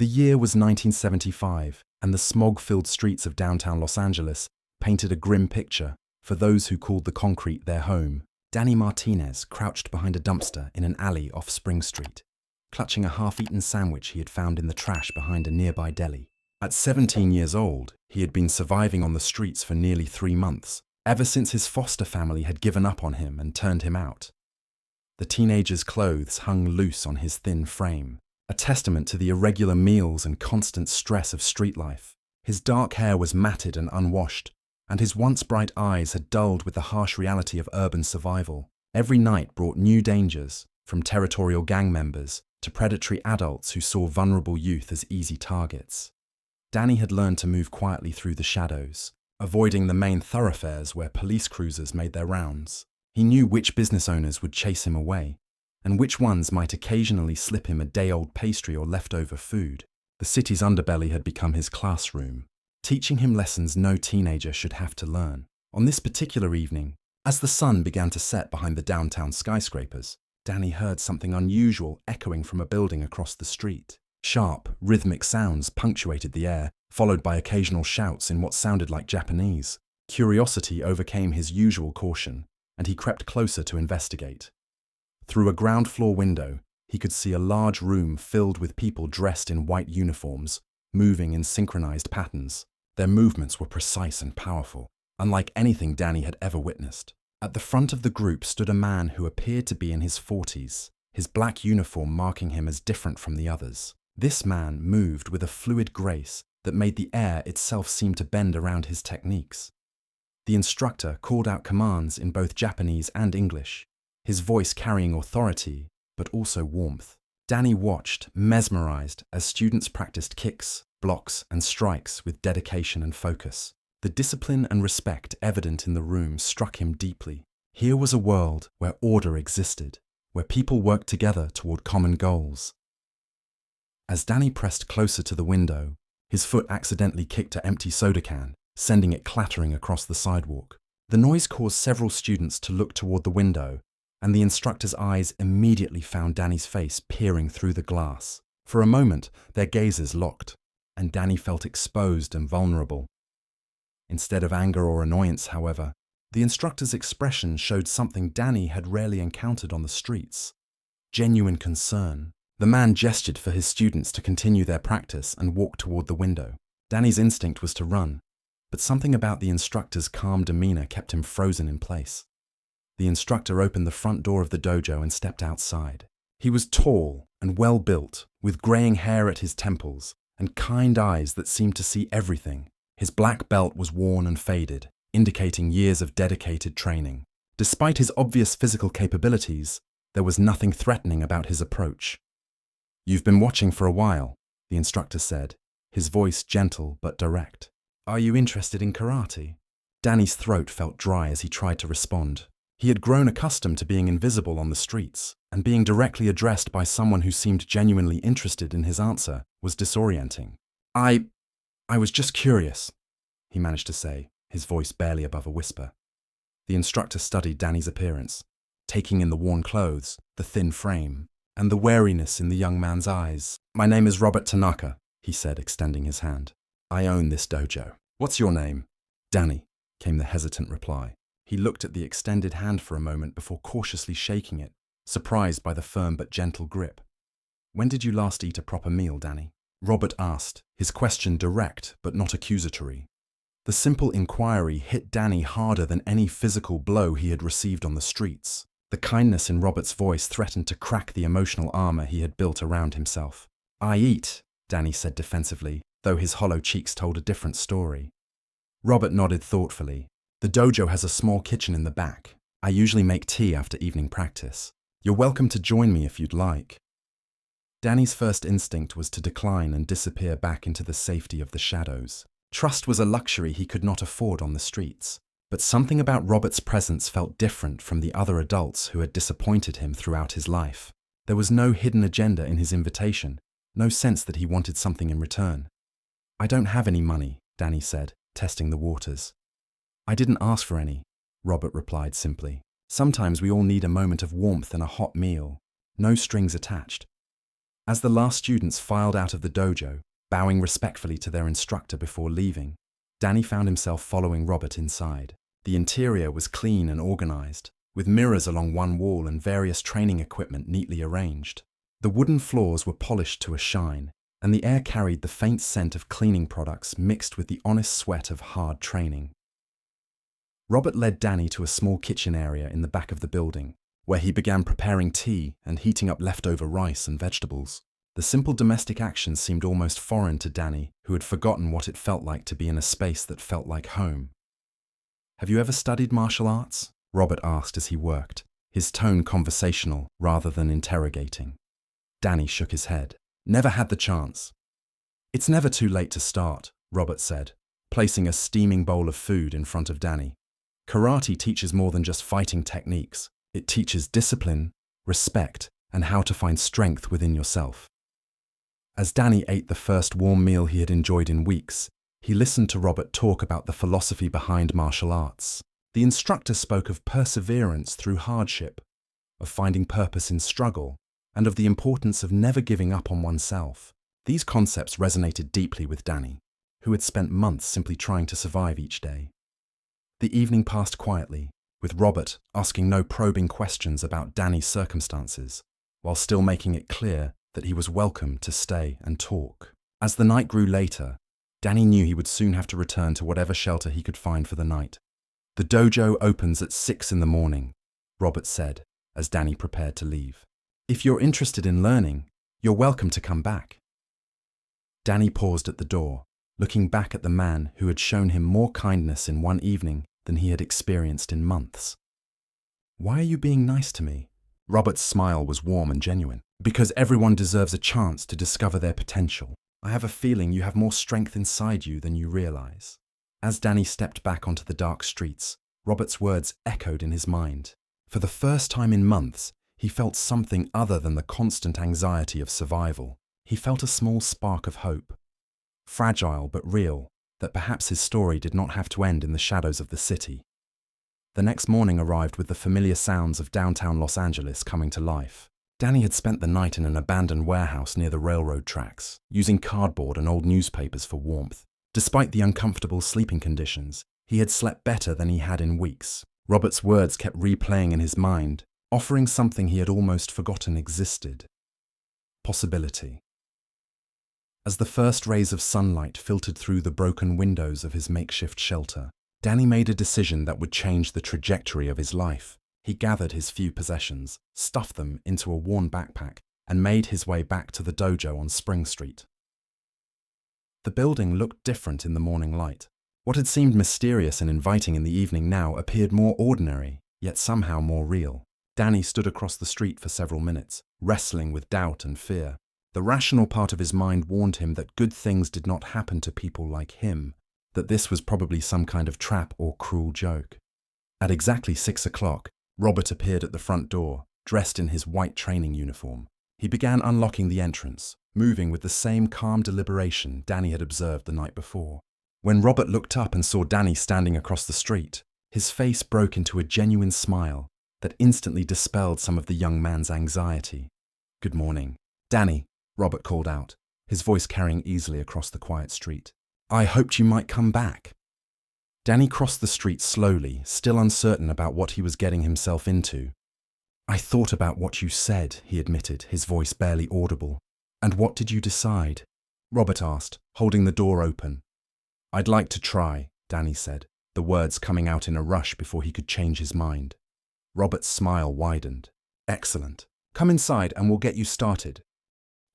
The year was 1975, and the smog-filled streets of downtown Los Angeles painted a grim picture for those who called the concrete their home. Danny Martinez crouched behind a dumpster in an alley off Spring Street, clutching a half-eaten sandwich he had found in the trash behind a nearby deli. At 17 years old, he had been surviving on the streets for nearly 3 months, ever since his foster family had given up on him and turned him out. The teenager's clothes hung loose on his thin frame, a testament to the irregular meals and constant stress of street life. His dark hair was matted and unwashed, and his once bright eyes had dulled with the harsh reality of urban survival. Every night brought new dangers, from territorial gang members to predatory adults who saw vulnerable youth as easy targets. Danny had learned to move quietly through the shadows, avoiding the main thoroughfares where police cruisers made their rounds. He knew which business owners would chase him away, and which ones might occasionally slip him a day-old pastry or leftover food. The city's underbelly had become his classroom, teaching him lessons no teenager should have to learn. On this particular evening, as the sun began to set behind the downtown skyscrapers, Danny heard something unusual echoing from a building across the street. Sharp, rhythmic sounds punctuated the air, followed by occasional shouts in what sounded like Japanese. Curiosity overcame his usual caution, and he crept closer to investigate. Through a ground-floor window, he could see a large room filled with people dressed in white uniforms, moving in synchronized patterns. Their movements were precise and powerful, unlike anything Danny had ever witnessed. At the front of the group stood a man who appeared to be in his 40s, his black uniform marking him as different from the others. This man moved with a fluid grace that made the air itself seem to bend around his techniques. The instructor called out commands in both Japanese and English, his voice carrying authority, but also warmth. Danny watched, mesmerized, as students practiced kicks, blocks, and strikes with dedication and focus. The discipline and respect evident in the room struck him deeply. Here was a world where order existed, where people worked together toward common goals. As Danny pressed closer to the window, his foot accidentally kicked an empty soda can, sending it clattering across the sidewalk. The noise caused several students to look toward the window, and the instructor's eyes immediately found Danny's face peering through the glass. For a moment, their gazes locked, and Danny felt exposed and vulnerable. Instead of anger or annoyance, however, the instructor's expression showed something Danny had rarely encountered on the streets: genuine concern. The man gestured for his students to continue their practice and walked toward the window. Danny's instinct was to run, but something about the instructor's calm demeanor kept him frozen in place. The instructor opened the front door of the dojo and stepped outside. He was tall and well-built, with graying hair at his temples and kind eyes that seemed to see everything. His black belt was worn and faded, indicating years of dedicated training. Despite his obvious physical capabilities, there was nothing threatening about his approach. "You've been watching for a while," the instructor said, his voice gentle but direct. "Are you interested in karate?" Danny's throat felt dry as he tried to respond. He had grown accustomed to being invisible on the streets, and being directly addressed by someone who seemed genuinely interested in his answer was disorienting. I was just curious," he managed to say, his voice barely above a whisper. The instructor studied Danny's appearance, taking in the worn clothes, the thin frame, and the wariness in the young man's eyes. "My name is Robert Tanaka," he said, extending his hand. "I own this dojo. What's your name?" "Danny," came the hesitant reply. He looked at the extended hand for a moment before cautiously shaking it, surprised by the firm but gentle grip. "When did you last eat a proper meal, Danny?" Robert asked, his question direct but not accusatory. The simple inquiry hit Danny harder than any physical blow he had received on the streets. The kindness in Robert's voice threatened to crack the emotional armor he had built around himself. "I eat," Danny said defensively, though his hollow cheeks told a different story. Robert nodded thoughtfully. "The dojo has a small kitchen in the back. I usually make tea after evening practice. You're welcome to join me if you'd like." Danny's first instinct was to decline and disappear back into the safety of the shadows. Trust was a luxury he could not afford on the streets. But something about Robert's presence felt different from the other adults who had disappointed him throughout his life. There was no hidden agenda in his invitation, no sense that he wanted something in return. "I don't have any money," Danny said, testing the waters. "I didn't ask for any," Robert replied simply. "Sometimes we all need a moment of warmth and a hot meal. No strings attached." As the last students filed out of the dojo, bowing respectfully to their instructor before leaving, Danny found himself following Robert inside. The interior was clean and organized, with mirrors along one wall and various training equipment neatly arranged. The wooden floors were polished to a shine, and the air carried the faint scent of cleaning products mixed with the honest sweat of hard training. Robert led Danny to a small kitchen area in the back of the building, where he began preparing tea and heating up leftover rice and vegetables. The simple domestic actions seemed almost foreign to Danny, who had forgotten what it felt like to be in a space that felt like home. "Have you ever studied martial arts?" Robert asked as he worked, his tone conversational rather than interrogating. Danny shook his head. "Never had the chance." "It's never too late to start," Robert said, placing a steaming bowl of food in front of Danny. "Karate teaches more than just fighting techniques. It teaches discipline, respect, and how to find strength within yourself." As Danny ate the first warm meal he had enjoyed in weeks, he listened to Robert talk about the philosophy behind martial arts. The instructor spoke of perseverance through hardship, of finding purpose in struggle, and of the importance of never giving up on oneself. These concepts resonated deeply with Danny, who had spent months simply trying to survive each day. The evening passed quietly, with Robert asking no probing questions about Danny's circumstances, while still making it clear that he was welcome to stay and talk. As the night grew later, Danny knew he would soon have to return to whatever shelter he could find for the night. "The dojo opens at 6 in the morning, Robert said, as Danny prepared to leave. "If you're interested in learning, you're welcome to come back." Danny paused at the door, looking back at the man who had shown him more kindness in one evening than he had experienced in months. "Why are you being nice to me?" Robert's smile was warm and genuine. "Because everyone deserves a chance to discover their potential. I have a feeling you have more strength inside you than you realize." As Danny stepped back onto the dark streets, Robert's words echoed in his mind. For the first time in months, he felt something other than the constant anxiety of survival. He felt a small spark of hope, fragile but real, that perhaps his story did not have to end in the shadows of the city. The next morning arrived with the familiar sounds of downtown Los Angeles coming to life. Danny had spent the night in an abandoned warehouse near the railroad tracks, using cardboard and old newspapers for warmth. Despite the uncomfortable sleeping conditions, he had slept better than he had in weeks. Robert's words kept replaying in his mind, offering something he had almost forgotten existed: possibility. As the first rays of sunlight filtered through the broken windows of his makeshift shelter, Danny made a decision that would change the trajectory of his life. He gathered his few possessions, stuffed them into a worn backpack, and made his way back to the dojo on Spring Street. The building looked different in the morning light. What had seemed mysterious and inviting in the evening now appeared more ordinary, yet somehow more real. Danny stood across the street for several minutes, wrestling with doubt and fear. The rational part of his mind warned him that good things did not happen to people like him, that this was probably some kind of trap or cruel joke. At exactly 6 o'clock, Robert appeared at the front door, dressed in his white training uniform. He began unlocking the entrance, moving with the same calm deliberation Danny had observed the night before. When Robert looked up and saw Danny standing across the street, his face broke into a genuine smile that instantly dispelled some of the young man's anxiety. "Good morning, Danny," Robert called out, his voice carrying easily across the quiet street. "I hoped you might come back." Danny crossed the street slowly, still uncertain about what he was getting himself into. "I thought about what you said," he admitted, his voice barely audible. "And what did you decide?" Robert asked, holding the door open. "I'd like to try," Danny said, the words coming out in a rush before he could change his mind. Robert's smile widened. "Excellent. Come inside and we'll get you started."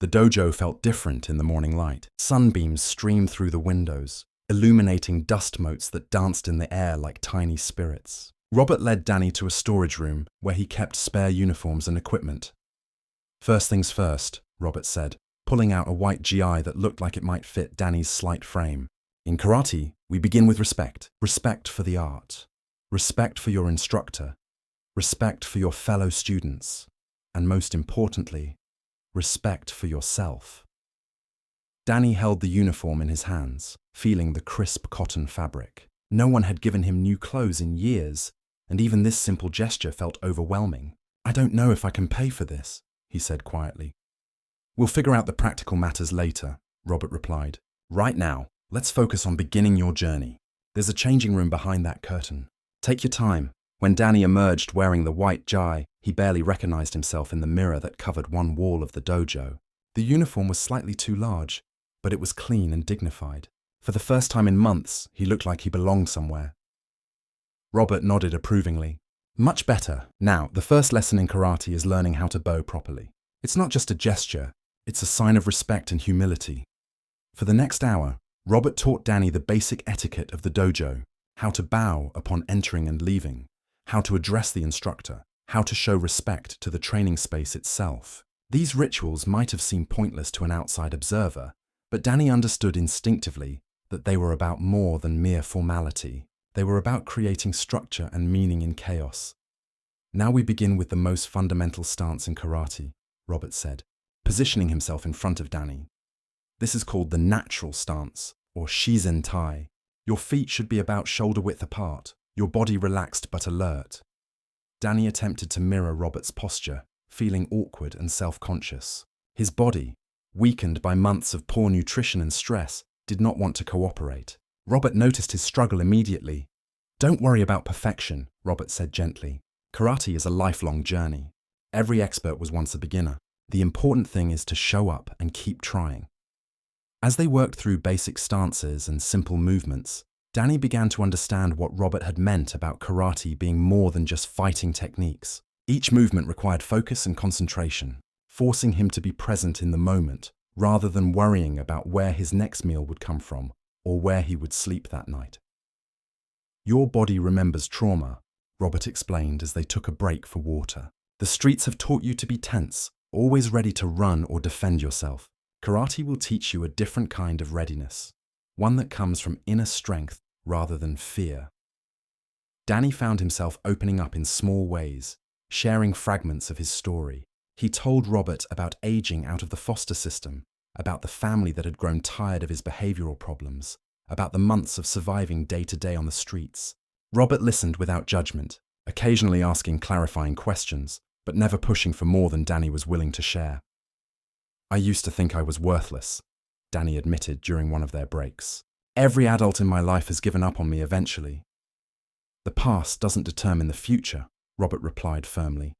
The dojo felt different in the morning light. Sunbeams streamed through the windows, illuminating dust motes that danced in the air like tiny spirits. Robert led Danny to a storage room where he kept spare uniforms and equipment. "First things first," Robert said, pulling out a white GI that looked like it might fit Danny's slight frame. "In karate, we begin with respect. Respect for the art. Respect for your instructor. Respect for your fellow students. And most importantly, respect for yourself." Danny held the uniform in his hands, feeling the crisp cotton fabric. No one had given him new clothes in years, and even this simple gesture felt overwhelming. "I don't know if I can pay for this," he said quietly. We'll figure out the practical matters later, Robert replied. Right now, let's focus on beginning your journey. There's a changing room behind that curtain. Take your time. When Danny emerged wearing the white jai, he barely recognized himself in the mirror that covered one wall of the dojo. The uniform was slightly too large, but it was clean and dignified. For the first time in months, he looked like he belonged somewhere. Robert nodded approvingly. Much better. Now, the first lesson in karate is learning how to bow properly. It's not just a gesture, it's a sign of respect and humility. For the next hour, Robert taught Danny the basic etiquette of the dojo, how to bow upon entering and leaving, how to address the instructor, how to show respect to the training space itself. These rituals might have seemed pointless to an outside observer, but Danny understood instinctively that they were about more than mere formality. They were about creating structure and meaning in chaos. Now we begin with the most fundamental stance in karate, Robert said, positioning himself in front of Danny. This is called the natural stance, or shizen tai. Your feet should be about shoulder width apart, your body relaxed but alert. Danny attempted to mirror Robert's posture, feeling awkward and self-conscious. His body, weakened by months of poor nutrition and stress, did not want to cooperate. Robert noticed his struggle immediately. Don't worry about perfection, Robert said gently. Karate is a lifelong journey. Every expert was once a beginner. The important thing is to show up and keep trying. As they worked through basic stances and simple movements, Danny began to understand what Robert had meant about karate being more than just fighting techniques. Each movement required focus and concentration, forcing him to be present in the moment, rather than worrying about where his next meal would come from or where he would sleep that night. Your body remembers trauma, Robert explained as they took a break for water. The streets have taught you to be tense, always ready to run or defend yourself. Karate will teach you a different kind of readiness, one that comes from inner strength rather than fear. Danny found himself opening up in small ways, sharing fragments of his story. He told Robert about aging out of the foster system, about the family that had grown tired of his behavioral problems, about the months of surviving day-to-day on the streets. Robert listened without judgment, occasionally asking clarifying questions, but never pushing for more than Danny was willing to share. I used to think I was worthless, Danny admitted during one of their breaks. Every adult in my life has given up on me eventually. The past doesn't determine the future, Robert replied firmly.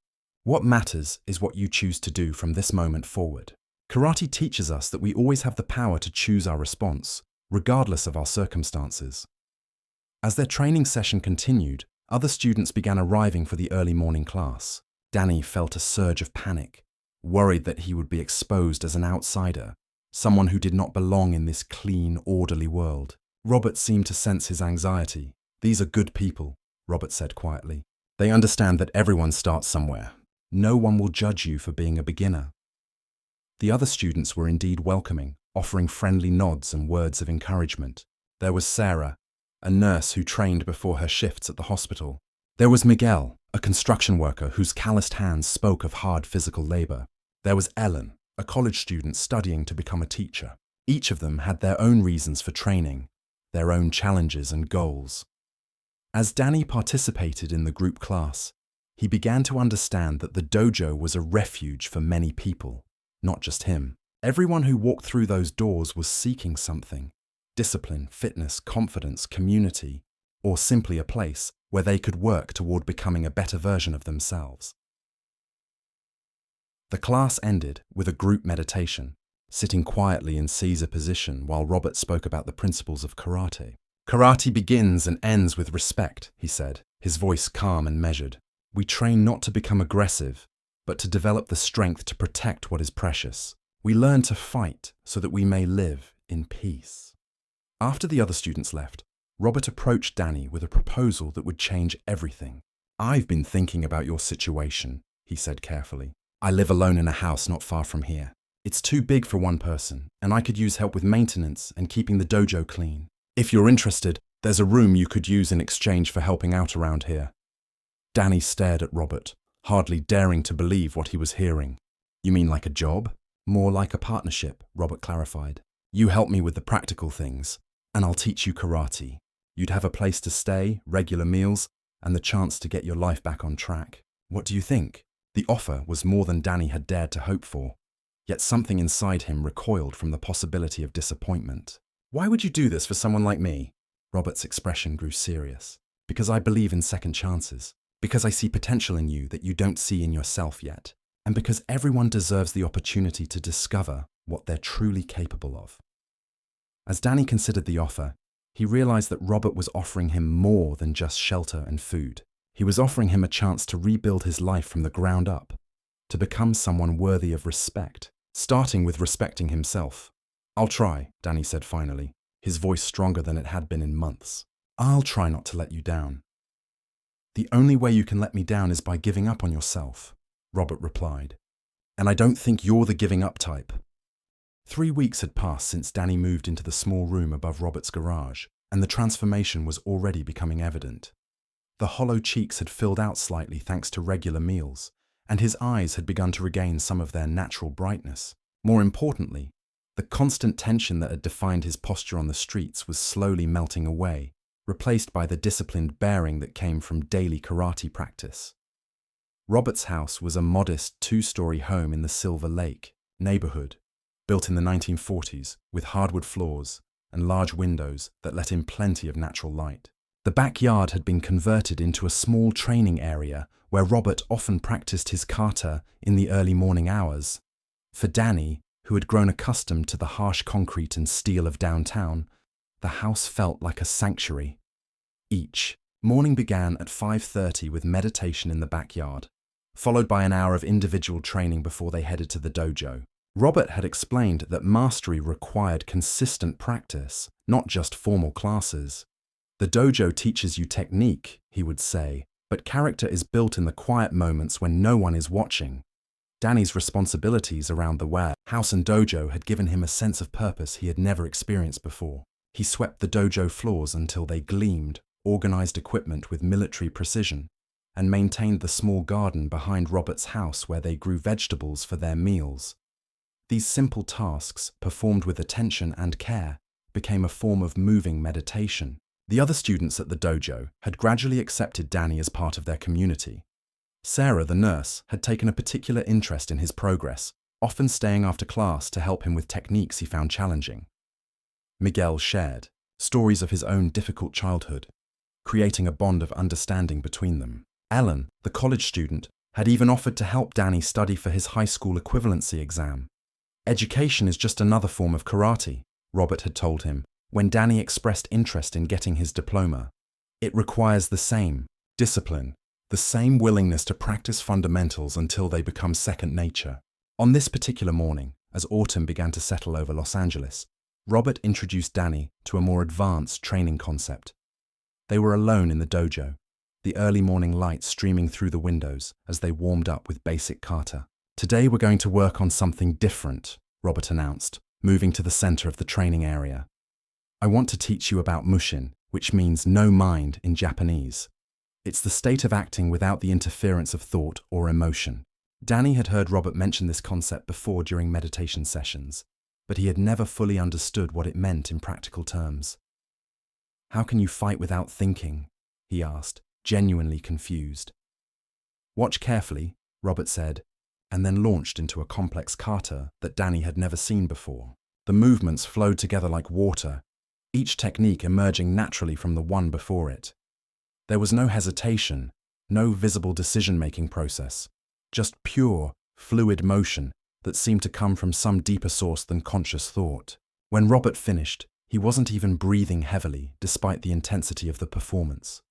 What matters is what you choose to do from this moment forward. Karate teaches us that we always have the power to choose our response, regardless of our circumstances. As their training session continued, other students began arriving for the early morning class. Danny felt a surge of panic, worried that he would be exposed as an outsider, someone who did not belong in this clean, orderly world. Robert seemed to sense his anxiety. These are good people, Robert said quietly. They understand that everyone starts somewhere. No one will judge you for being a beginner. The other students were indeed welcoming, offering friendly nods and words of encouragement. There was Sarah, a nurse who trained before her shifts at the hospital. There was Miguel, a construction worker whose calloused hands spoke of hard physical labor. There was Ellen, a college student studying to become a teacher. Each of them had their own reasons for training, their own challenges and goals. As Danny participated in the group class, he began to understand that the dojo was a refuge for many people, not just him. Everyone who walked through those doors was seeking something: discipline, fitness, confidence, community, or simply a place where they could work toward becoming a better version of themselves. The class ended with a group meditation, sitting quietly in Caesar position while Robert spoke about the principles of karate. Karate begins and ends with respect, he said, his voice calm and measured. We train not to become aggressive, but to develop the strength to protect what is precious. We learn to fight so that we may live in peace. After the other students left, Robert approached Danny with a proposal that would change everything. I've been thinking about your situation, he said carefully. I live alone in a house not far from here. It's too big for one person, and I could use help with maintenance and keeping the dojo clean. If you're interested, there's a room you could use in exchange for helping out around here. Danny stared at Robert, hardly daring to believe what he was hearing. You mean like a job? More like a partnership, Robert clarified. You help me with the practical things, and I'll teach you karate. You'd have a place to stay, regular meals, and the chance to get your life back on track. What do you think? The offer was more than Danny had dared to hope for. Yet something inside him recoiled from the possibility of disappointment. "Why would you do this for someone like me?" Robert's expression grew serious. "Because I believe in second chances. Because I see potential in you that you don't see in yourself yet. And because everyone deserves the opportunity to discover what they're truly capable of." As Danny considered the offer, he realized that Robert was offering him more than just shelter and food. He was offering him a chance to rebuild his life from the ground up, to become someone worthy of respect, starting with respecting himself. "I'll try," Danny said finally, his voice stronger than it had been in months. "I'll try not to let you down." "The only way you can let me down is by giving up on yourself," Robert replied. "And I don't think you're the giving up type." 3 weeks had passed since Danny moved into the small room above Robert's garage, and the transformation was already becoming evident. The hollow cheeks had filled out slightly thanks to regular meals, and his eyes had begun to regain some of their natural brightness. More importantly, the constant tension that had defined his posture on the streets was slowly melting away, replaced by the disciplined bearing that came from daily karate practice. Robert's house was a modest 2-story home in the Silver Lake neighborhood, built in the 1940s with hardwood floors and large windows that let in plenty of natural light. The backyard had been converted into a small training area where Robert often practiced his kata in the early morning hours. For Danny, who had grown accustomed to the harsh concrete and steel of downtown, the house felt like a sanctuary. Each morning began at 5:30 with meditation in the backyard, followed by an hour of individual training before they headed to the dojo. Robert had explained that mastery required consistent practice, not just formal classes. "The dojo teaches you technique," he would say, "but character is built in the quiet moments when no one is watching." Danny's responsibilities around the warehouse and dojo had given him a sense of purpose he had never experienced before. He swept the dojo floors until they gleamed, organized equipment with military precision, and maintained the small garden behind Robert's house where they grew vegetables for their meals. These simple tasks, performed with attention and care, became a form of moving meditation. The other students at the dojo had gradually accepted Danny as part of their community. Sarah, the nurse, had taken a particular interest in his progress, often staying after class to help him with techniques he found challenging. Miguel shared stories of his own difficult childhood, creating a bond of understanding between them. Ellen, the college student, had even offered to help Danny study for his high school equivalency exam. "Education is just another form of karate," Robert had told him when Danny expressed interest in getting his diploma. "It requires the same discipline, the same willingness to practice fundamentals until they become second nature." On this particular morning, as autumn began to settle over Los Angeles, Robert introduced Danny to a more advanced training concept. They were alone in the dojo, the early morning light streaming through the windows as they warmed up with basic kata. "Today we're going to work on something different," Robert announced, moving to the center of the training area. "I want to teach you about mushin, which means no mind in Japanese. It's the state of acting without the interference of thought or emotion." Danny had heard Robert mention this concept before during meditation sessions, but he had never fully understood what it meant in practical terms. "How can you fight without thinking?" he asked, genuinely confused. "Watch carefully," Robert said, and then launched into a complex kata that Danny had never seen before. The movements flowed together like water, each technique emerging naturally from the one before it. There was no hesitation, no visible decision-making process, just pure, fluid motion that seemed to come from some deeper source than conscious thought. When Robert finished, he wasn't even breathing heavily despite the intensity of the performance.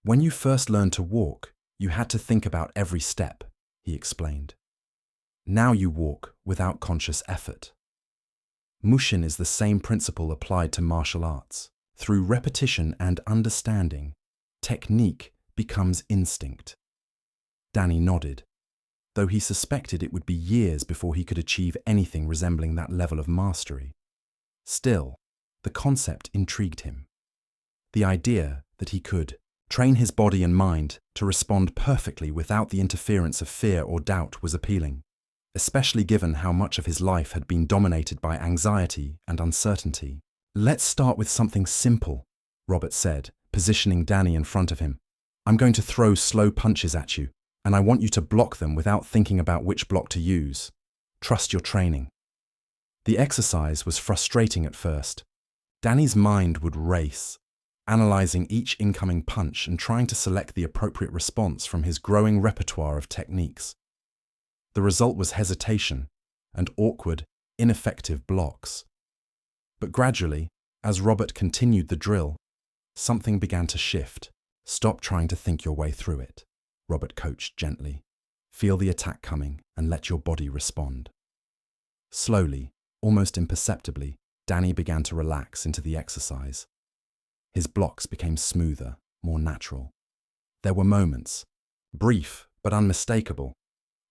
"When you first learned to walk, you had to think about every step," he explained. "Now you walk without conscious effort." Mushin is the same principle applied to martial arts. Through repetition and understanding, technique becomes instinct. Danny nodded, though he suspected it would be years before he could achieve anything resembling that level of mastery. Still, the concept intrigued him. The idea that he could train his body and mind to respond perfectly without the interference of fear or doubt was appealing, especially given how much of his life had been dominated by anxiety and uncertainty. "Let's start with something simple," Robert said, positioning Danny in front of him. "I'm going to throw slow punches at you, and I want you to block them without thinking about which block to use. Trust your training. The exercise was frustrating at first. Danny's mind would race, analyzing each incoming punch and trying to select the appropriate response from his growing repertoire of techniques. The result was hesitation and awkward, ineffective blocks. But gradually, as Robert continued the drill, something began to shift. Stop trying to think your way through it, Robert coached gently. Feel the attack coming and let your body respond. Slowly, almost imperceptibly, Danny began to relax into the exercise. His blocks became smoother, more natural. There were moments, brief but unmistakable,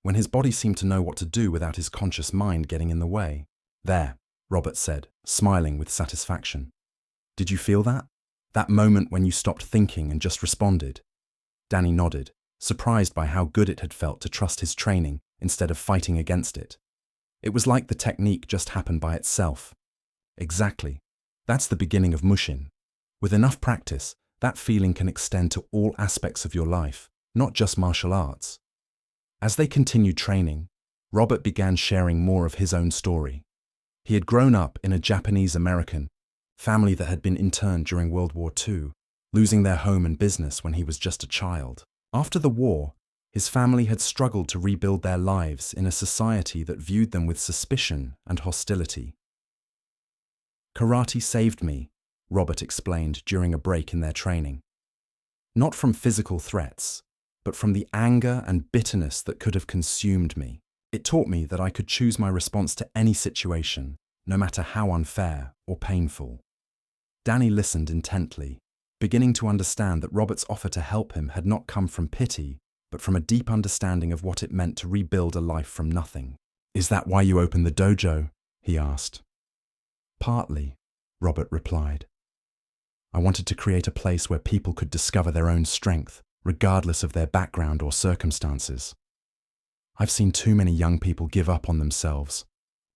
when his body seemed to know what to do without his conscious mind getting in the way. There, Robert said, smiling with satisfaction. Did you feel that? That moment when you stopped thinking and just responded? Danny nodded, surprised by how good it had felt to trust his training instead of fighting against it. It was like the technique just happened by itself. Exactly. That's the beginning of Mushin. With enough practice, that feeling can extend to all aspects of your life, not just martial arts. As they continued training, Robert began sharing more of his own story. He had grown up in a Japanese-American family that had been interned during World War II, losing their home and business when he was just a child. After the war, his family had struggled to rebuild their lives in a society that viewed them with suspicion and hostility. Karate saved me, Robert explained during a break in their training. Not from physical threats, but from the anger and bitterness that could have consumed me. It taught me that I could choose my response to any situation, no matter how unfair or painful. Danny listened intently, beginning to understand that Robert's offer to help him had not come from pity, but from a deep understanding of what it meant to rebuild a life from nothing. "Is that why you opened the dojo?" he asked. "Partly," Robert replied. "I wanted to create a place where people could discover their own strength, regardless of their background or circumstances. I've seen too many young people give up on themselves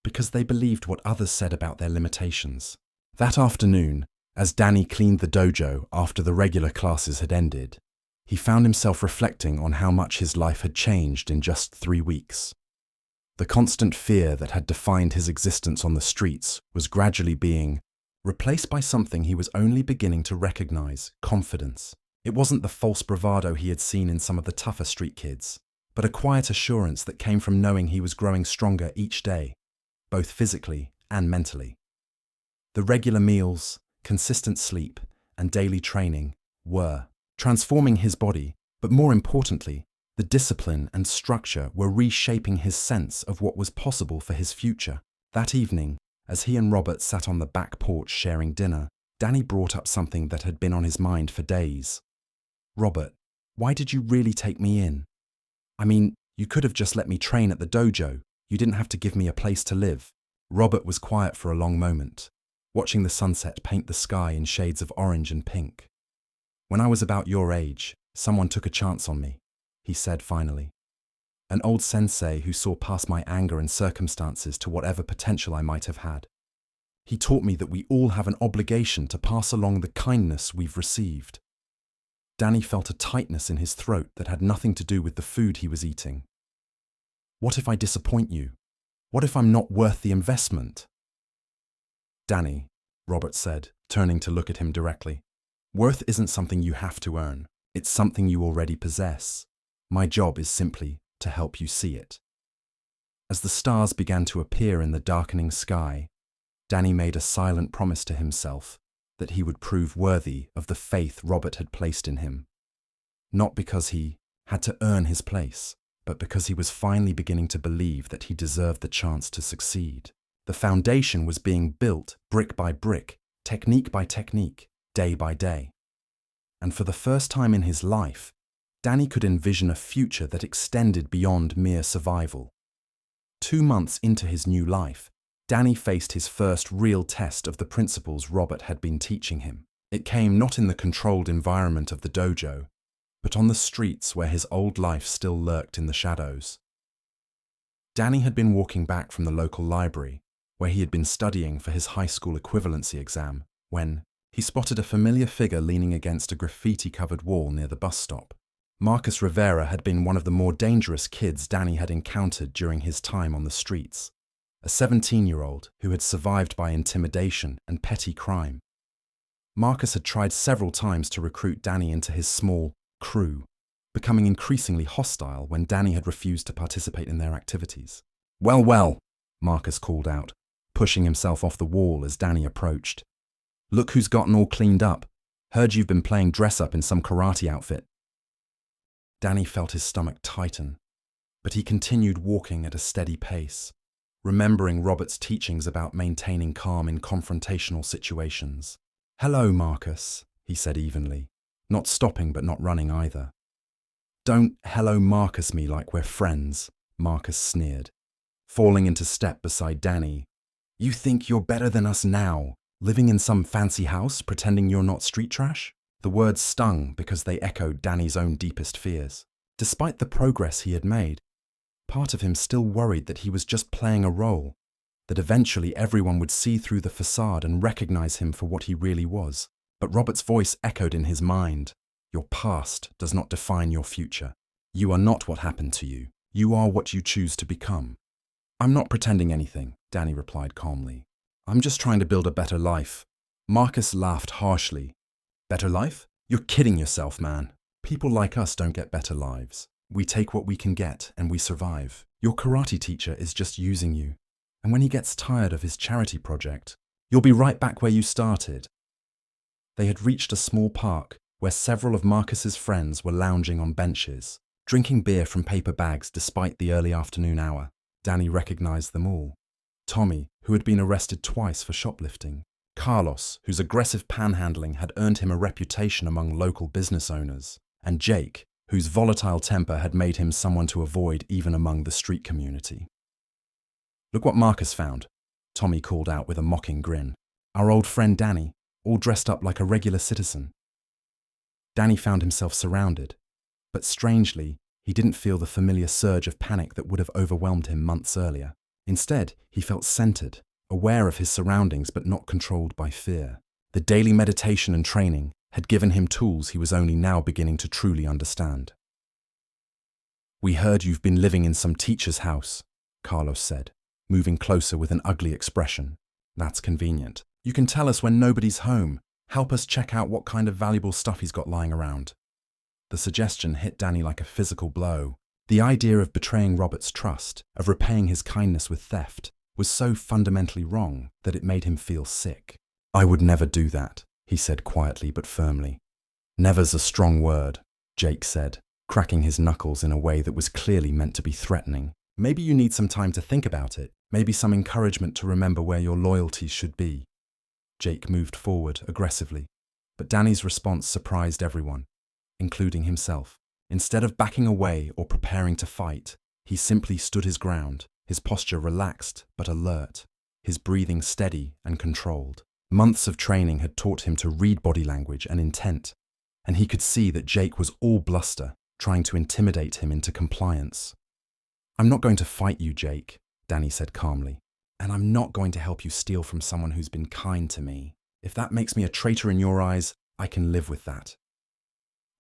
because they believed what others said about their limitations." That afternoon, as Danny cleaned the dojo after the regular classes had ended, he found himself reflecting on how much his life had changed in just 3 weeks. The constant fear that had defined his existence on the streets was gradually being replaced by something he was only beginning to recognize: confidence. It wasn't the false bravado he had seen in some of the tougher street kids, but a quiet assurance that came from knowing he was growing stronger each day, both physically and mentally. The regular meals, consistent sleep, and daily training were transforming his body, but more importantly, the discipline and structure were reshaping his sense of what was possible for his future. That evening, as he and Robert sat on the back porch sharing dinner, Danny brought up something that had been on his mind for days. "Robert, why did you really take me in? I mean, you could have just let me train at the dojo. You didn't have to give me a place to live." Robert was quiet for a long moment, watching the sunset paint the sky in shades of orange and pink. "When I was about your age, someone took a chance on me," he said finally. "An old sensei who saw past my anger and circumstances to whatever potential I might have had. He taught me that we all have an obligation to pass along the kindness we've received." Danny felt a tightness in his throat that had nothing to do with the food he was eating. "What if I disappoint you? What if I'm not worth the investment?" "Danny," Robert said, turning to look at him directly, "worth isn't something you have to earn. It's something you already possess. My job is simply to help you see it." As the stars began to appear in the darkening sky, Danny made a silent promise to himself that he would prove worthy of the faith Robert had placed in him. Not because he had to earn his place, but because he was finally beginning to believe that he deserved the chance to succeed. The foundation was being built brick by brick, technique by technique, day by day. And for the first time in his life, Danny could envision a future that extended beyond mere survival. 2 months into his new life, Danny faced his first real test of the principles Robert had been teaching him. It came not in the controlled environment of the dojo, but on the streets where his old life still lurked in the shadows. Danny had been walking back from the local library, where he had been studying for his high school equivalency exam, when he spotted a familiar figure leaning against a graffiti-covered wall near the bus stop. Marcus Rivera had been one of the more dangerous kids Danny had encountered during his time on the streets. A 17-year-old who had survived by intimidation and petty crime. Marcus had tried several times to recruit Danny into his small crew, becoming increasingly hostile when Danny had refused to participate in their activities. "Well, well," Marcus called out, pushing himself off the wall as Danny approached. "Look who's gotten all cleaned up. Heard you've been playing dress-up in some karate outfit." Danny felt his stomach tighten, but he continued walking at a steady pace, remembering Robert's teachings about maintaining calm in confrontational situations. "Hello, Marcus," he said evenly, not stopping but not running either. "Don't hello Marcus me like we're friends," Marcus sneered, falling into step beside Danny. "You think you're better than us now, living in some fancy house pretending you're not street trash?" The words stung because they echoed Danny's own deepest fears. Despite the progress he had made, part of him still worried that he was just playing a role, that eventually everyone would see through the facade and recognize him for what he really was. But Robert's voice echoed in his mind. "Your past does not define your future. You are not what happened to you. You are what you choose to become." "I'm not pretending anything," Danny replied calmly. "I'm just trying to build a better life." Marcus laughed harshly. "Better life? You're kidding yourself, man. People like us don't get better lives. We take what we can get and we survive. Your karate teacher is just using you. And when he gets tired of his charity project, you'll be right back where you started." They had reached a small park where several of Marcus's friends were lounging on benches, drinking beer from paper bags despite the early afternoon hour. Danny recognized them all. Tommy, who had been arrested twice for shoplifting. Carlos, whose aggressive panhandling had earned him a reputation among local business owners. And Jake, whose volatile temper had made him someone to avoid even among the street community. "Look what Marcus found," Tommy called out with a mocking grin. "Our old friend Danny, all dressed up like a regular citizen." Danny found himself surrounded, but strangely, he didn't feel the familiar surge of panic that would have overwhelmed him months earlier. Instead, he felt centered, aware of his surroundings but not controlled by fear. The daily meditation and training had given him tools he was only now beginning to truly understand. "We heard you've been living in some teacher's house," Carlos said, moving closer with an ugly expression. "That's convenient. You can tell us when nobody's home. Help us check out what kind of valuable stuff he's got lying around." The suggestion hit Danny like a physical blow. The idea of betraying Robert's trust, of repaying his kindness with theft, was so fundamentally wrong that it made him feel sick. "I would never do that," he said quietly but firmly. "Never's a strong word," Jake said, cracking his knuckles in a way that was clearly meant to be threatening. "Maybe you need some time to think about it. Maybe some encouragement to remember where your loyalties should be." Jake moved forward aggressively, but Danny's response surprised everyone, including himself. Instead of backing away or preparing to fight, he simply stood his ground, his posture relaxed but alert, his breathing steady and controlled. Months of training had taught him to read body language and intent, and he could see that Jake was all bluster, trying to intimidate him into compliance. "I'm not going to fight you, Jake," Danny said calmly, "and I'm not going to help you steal from someone who's been kind to me. If that makes me a traitor in your eyes, I can live with that."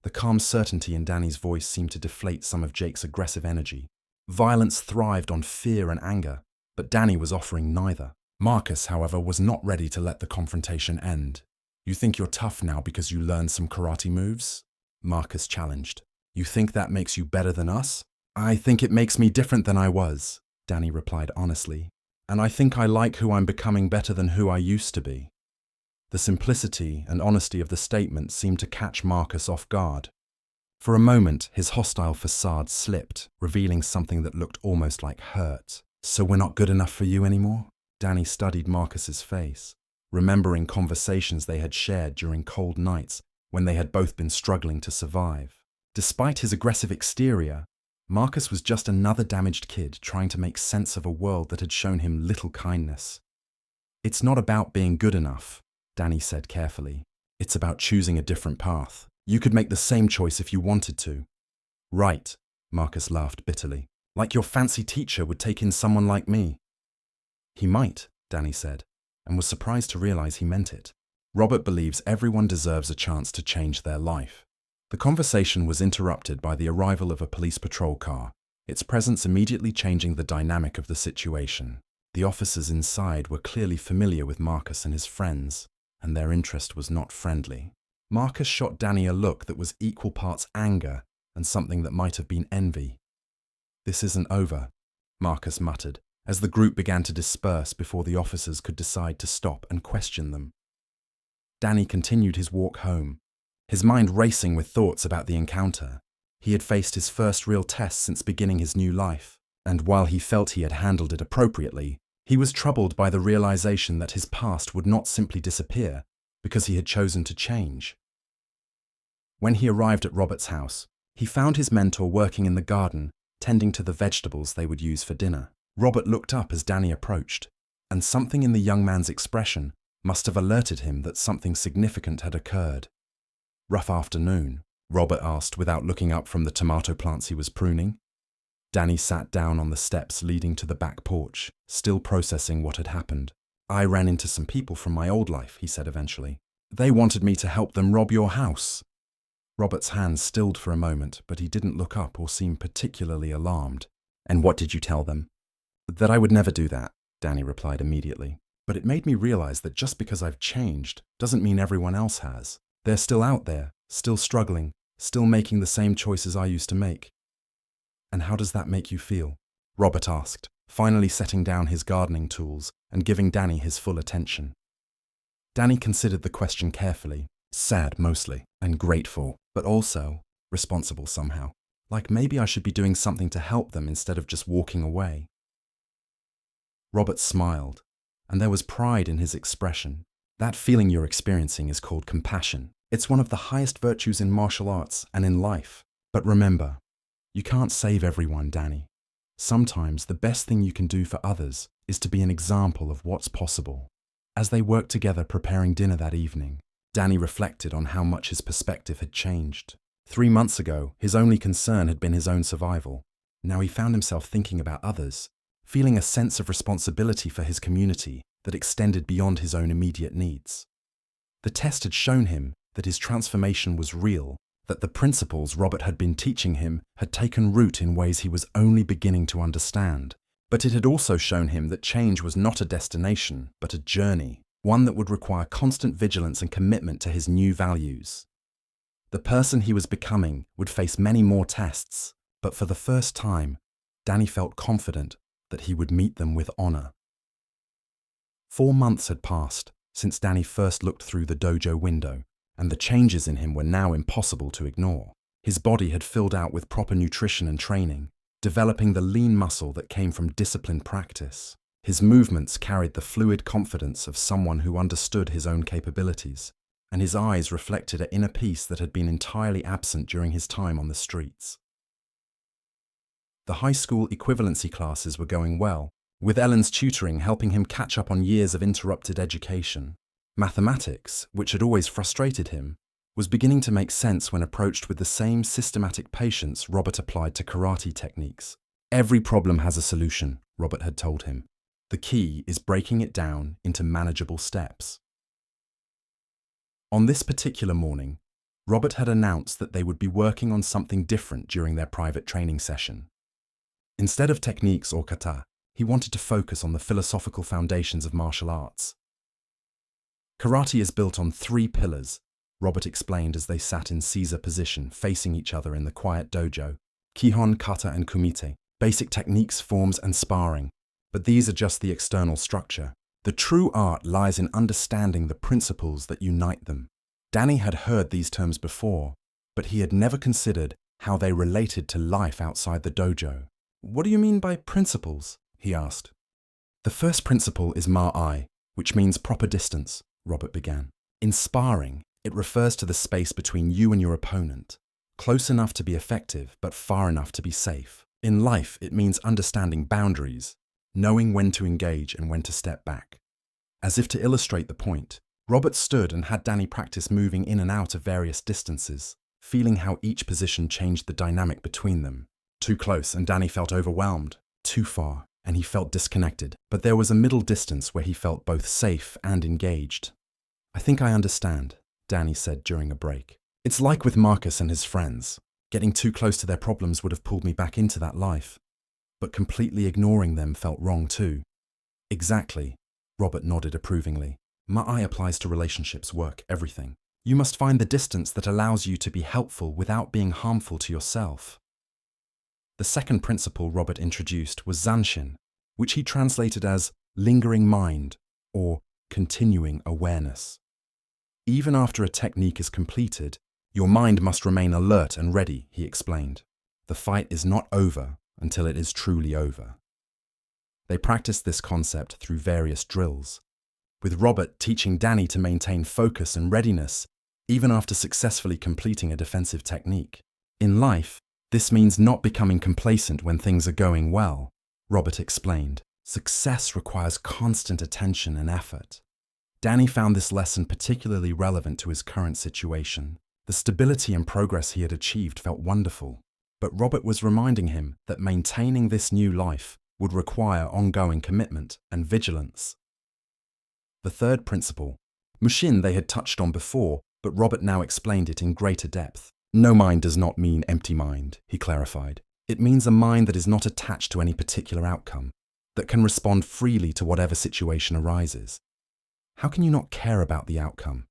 The calm certainty in Danny's voice seemed to deflate some of Jake's aggressive energy. Violence thrived on fear and anger, but Danny was offering neither. Marcus, however, was not ready to let the confrontation end. "You think you're tough now because you learned some karate moves?" Marcus challenged. "You think that makes you better than us?" "I think it makes me different than I was," Danny replied honestly. "And I think I like who I'm becoming better than who I used to be." The simplicity and honesty of the statement seemed to catch Marcus off guard. For a moment, his hostile facade slipped, revealing something that looked almost like hurt. "So we're not good enough for you anymore?" Danny studied Marcus's face, remembering conversations they had shared during cold nights when they had both been struggling to survive. Despite his aggressive exterior, Marcus was just another damaged kid trying to make sense of a world that had shown him little kindness. "It's not about being good enough," Danny said carefully. "It's about choosing a different path. You could make the same choice if you wanted to." "Right," Marcus laughed bitterly. "Like your fancy teacher would take in someone like me." "He might," Danny said, and was surprised to realize he meant it. "Robert believes everyone deserves a chance to change their life. The conversation was interrupted by the arrival of a police patrol car, its presence immediately changing the dynamic of the situation. The officers inside were clearly familiar with Marcus and his friends, and their interest was not friendly. Marcus shot Danny a look that was equal parts anger and something that might have been envy. "This isn't over," Marcus muttered, as the group began to disperse before the officers could decide to stop and question them. Danny continued his walk home, his mind racing with thoughts about the encounter. He had faced his first real test since beginning his new life, and while he felt he had handled it appropriately, he was troubled by the realization that his past would not simply disappear because he had chosen to change. When he arrived at Robert's house, he found his mentor working in the garden, tending to the vegetables they would use for dinner. Robert looked up as Danny approached, and something in the young man's expression must have alerted him that something significant had occurred. "Rough afternoon?" Robert asked without looking up from the tomato plants he was pruning. Danny sat down on the steps leading to the back porch, still processing what had happened. "I ran into some people from my old life," he said eventually. "They wanted me to help them rob your house." Robert's hands stilled for a moment, but he didn't look up or seem particularly alarmed. "And what did you tell them?" "That I would never do that," Danny replied immediately. "But it made me realize that just because I've changed doesn't mean everyone else has. They're still out there, still struggling, still making the same choices I used to make." "And how does that make you feel?" Robert asked, finally setting down his gardening tools and giving Danny his full attention. Danny considered the question carefully, sad mostly, and grateful, but also responsible somehow. Like maybe I should be doing something to help them instead of just walking away. Robert smiled, and there was pride in his expression. "That feeling you're experiencing is called compassion. It's one of the highest virtues in martial arts and in life. But remember, you can't save everyone, Danny. Sometimes the best thing you can do for others is to be an example of what's possible." As they worked together preparing dinner that evening, Danny reflected on how much his perspective had changed. 3 months ago, his only concern had been his own survival. Now he found himself thinking about others, feeling a sense of responsibility for his community that extended beyond his own immediate needs. The test had shown him that his transformation was real, that the principles Robert had been teaching him had taken root in ways he was only beginning to understand. But it had also shown him that change was not a destination, but a journey, one that would require constant vigilance and commitment to his new values. The person he was becoming would face many more tests, but for the first time, Danny felt confident that he would meet them with honor. 4 months had passed since Danny first looked through the dojo window, and the changes in him were now impossible to ignore. His body had filled out with proper nutrition and training, developing the lean muscle that came from disciplined practice. His movements carried the fluid confidence of someone who understood his own capabilities, and his eyes reflected an inner peace that had been entirely absent during his time on the streets. The high school equivalency classes were going well, with Ellen's tutoring helping him catch up on years of interrupted education. Mathematics, which had always frustrated him, was beginning to make sense when approached with the same systematic patience Robert applied to karate techniques. "Every problem has a solution," Robert had told him. "The key is breaking it down into manageable steps." On this particular morning, Robert had announced that they would be working on something different during their private training session. Instead of techniques or kata, he wanted to focus on the philosophical foundations of martial arts. "Karate is built on 3 pillars," Robert explained as they sat in Caesar position facing each other in the quiet dojo. "Kihon, kata, and kumite, basic techniques, forms, and sparring. But these are just the external structure. The true art lies in understanding the principles that unite them." Danny had heard these terms before, but he had never considered how they related to life outside the dojo. "What do you mean by principles?" he asked. "The first principle is ma'ai, which means proper distance," Robert began. "In sparring, it refers to the space between you and your opponent, close enough to be effective but far enough to be safe. In life, it means understanding boundaries, knowing when to engage and when to step back." As if to illustrate the point, Robert stood and had Danny practice moving in and out of various distances, feeling how each position changed the dynamic between them. Too close and Danny felt overwhelmed. Too far and he felt disconnected. But there was a middle distance where he felt both safe and engaged. "I think I understand," Danny said during a break. It's like with Marcus and his friends. Getting too close to their problems would have pulled me back into that life. But completely ignoring them felt wrong too. Exactly, Robert nodded approvingly. Ma'ai applies to relationships, work, everything. You must find the distance that allows you to be helpful without being harmful to yourself. The second principle Robert introduced was zanshin, which he translated as lingering mind or continuing awareness. Even after a technique is completed, your mind must remain alert and ready, he explained. The fight is not over until it is truly over. They practiced this concept through various drills, with Robert teaching Danny to maintain focus and readiness even after successfully completing a defensive technique. In life, this means not becoming complacent when things are going well, Robert explained. Success requires constant attention and effort. Danny found this lesson particularly relevant to his current situation. The stability and progress he had achieved felt wonderful, but Robert was reminding him that maintaining this new life would require ongoing commitment and vigilance. The third principle, Mushin, they had touched on before, but Robert now explained it in greater depth. No mind does not mean empty mind, he clarified. It means a mind that is not attached to any particular outcome, that can respond freely to whatever situation arises. How can you not care about the outcome?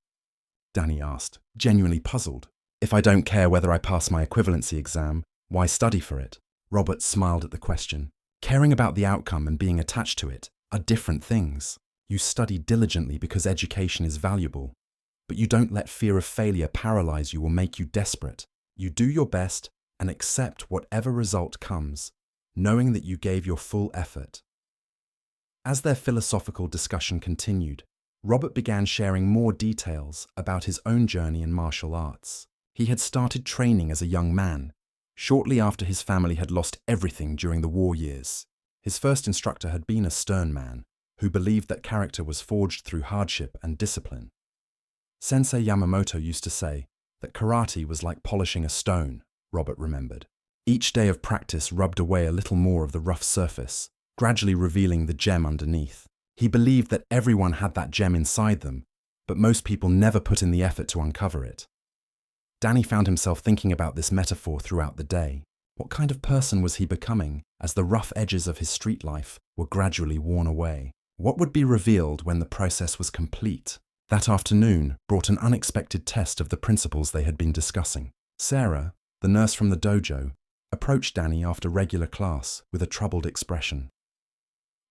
Danny asked, genuinely puzzled. If I don't care whether I pass my equivalency exam, why study for it? Robert smiled at the question. Caring about the outcome and being attached to it are different things. You study diligently because education is valuable, but you don't let fear of failure paralyze you or make you desperate. You do your best and accept whatever result comes, knowing that you gave your full effort. As their philosophical discussion continued, Robert began sharing more details about his own journey in martial arts. He had started training as a young man, shortly after his family had lost everything during the war years. His first instructor had been a stern man, who believed that character was forged through hardship and discipline. Sensei Yamamoto used to say that karate was like polishing a stone, Robert remembered. Each day of practice rubbed away a little more of the rough surface, gradually revealing the gem underneath. He believed that everyone had that gem inside them, but most people never put in the effort to uncover it. Danny found himself thinking about this metaphor throughout the day. What kind of person was he becoming as the rough edges of his street life were gradually worn away? What would be revealed when the process was complete? That afternoon brought an unexpected test of the principles they had been discussing. Sarah, the nurse from the dojo, approached Danny after regular class with a troubled expression.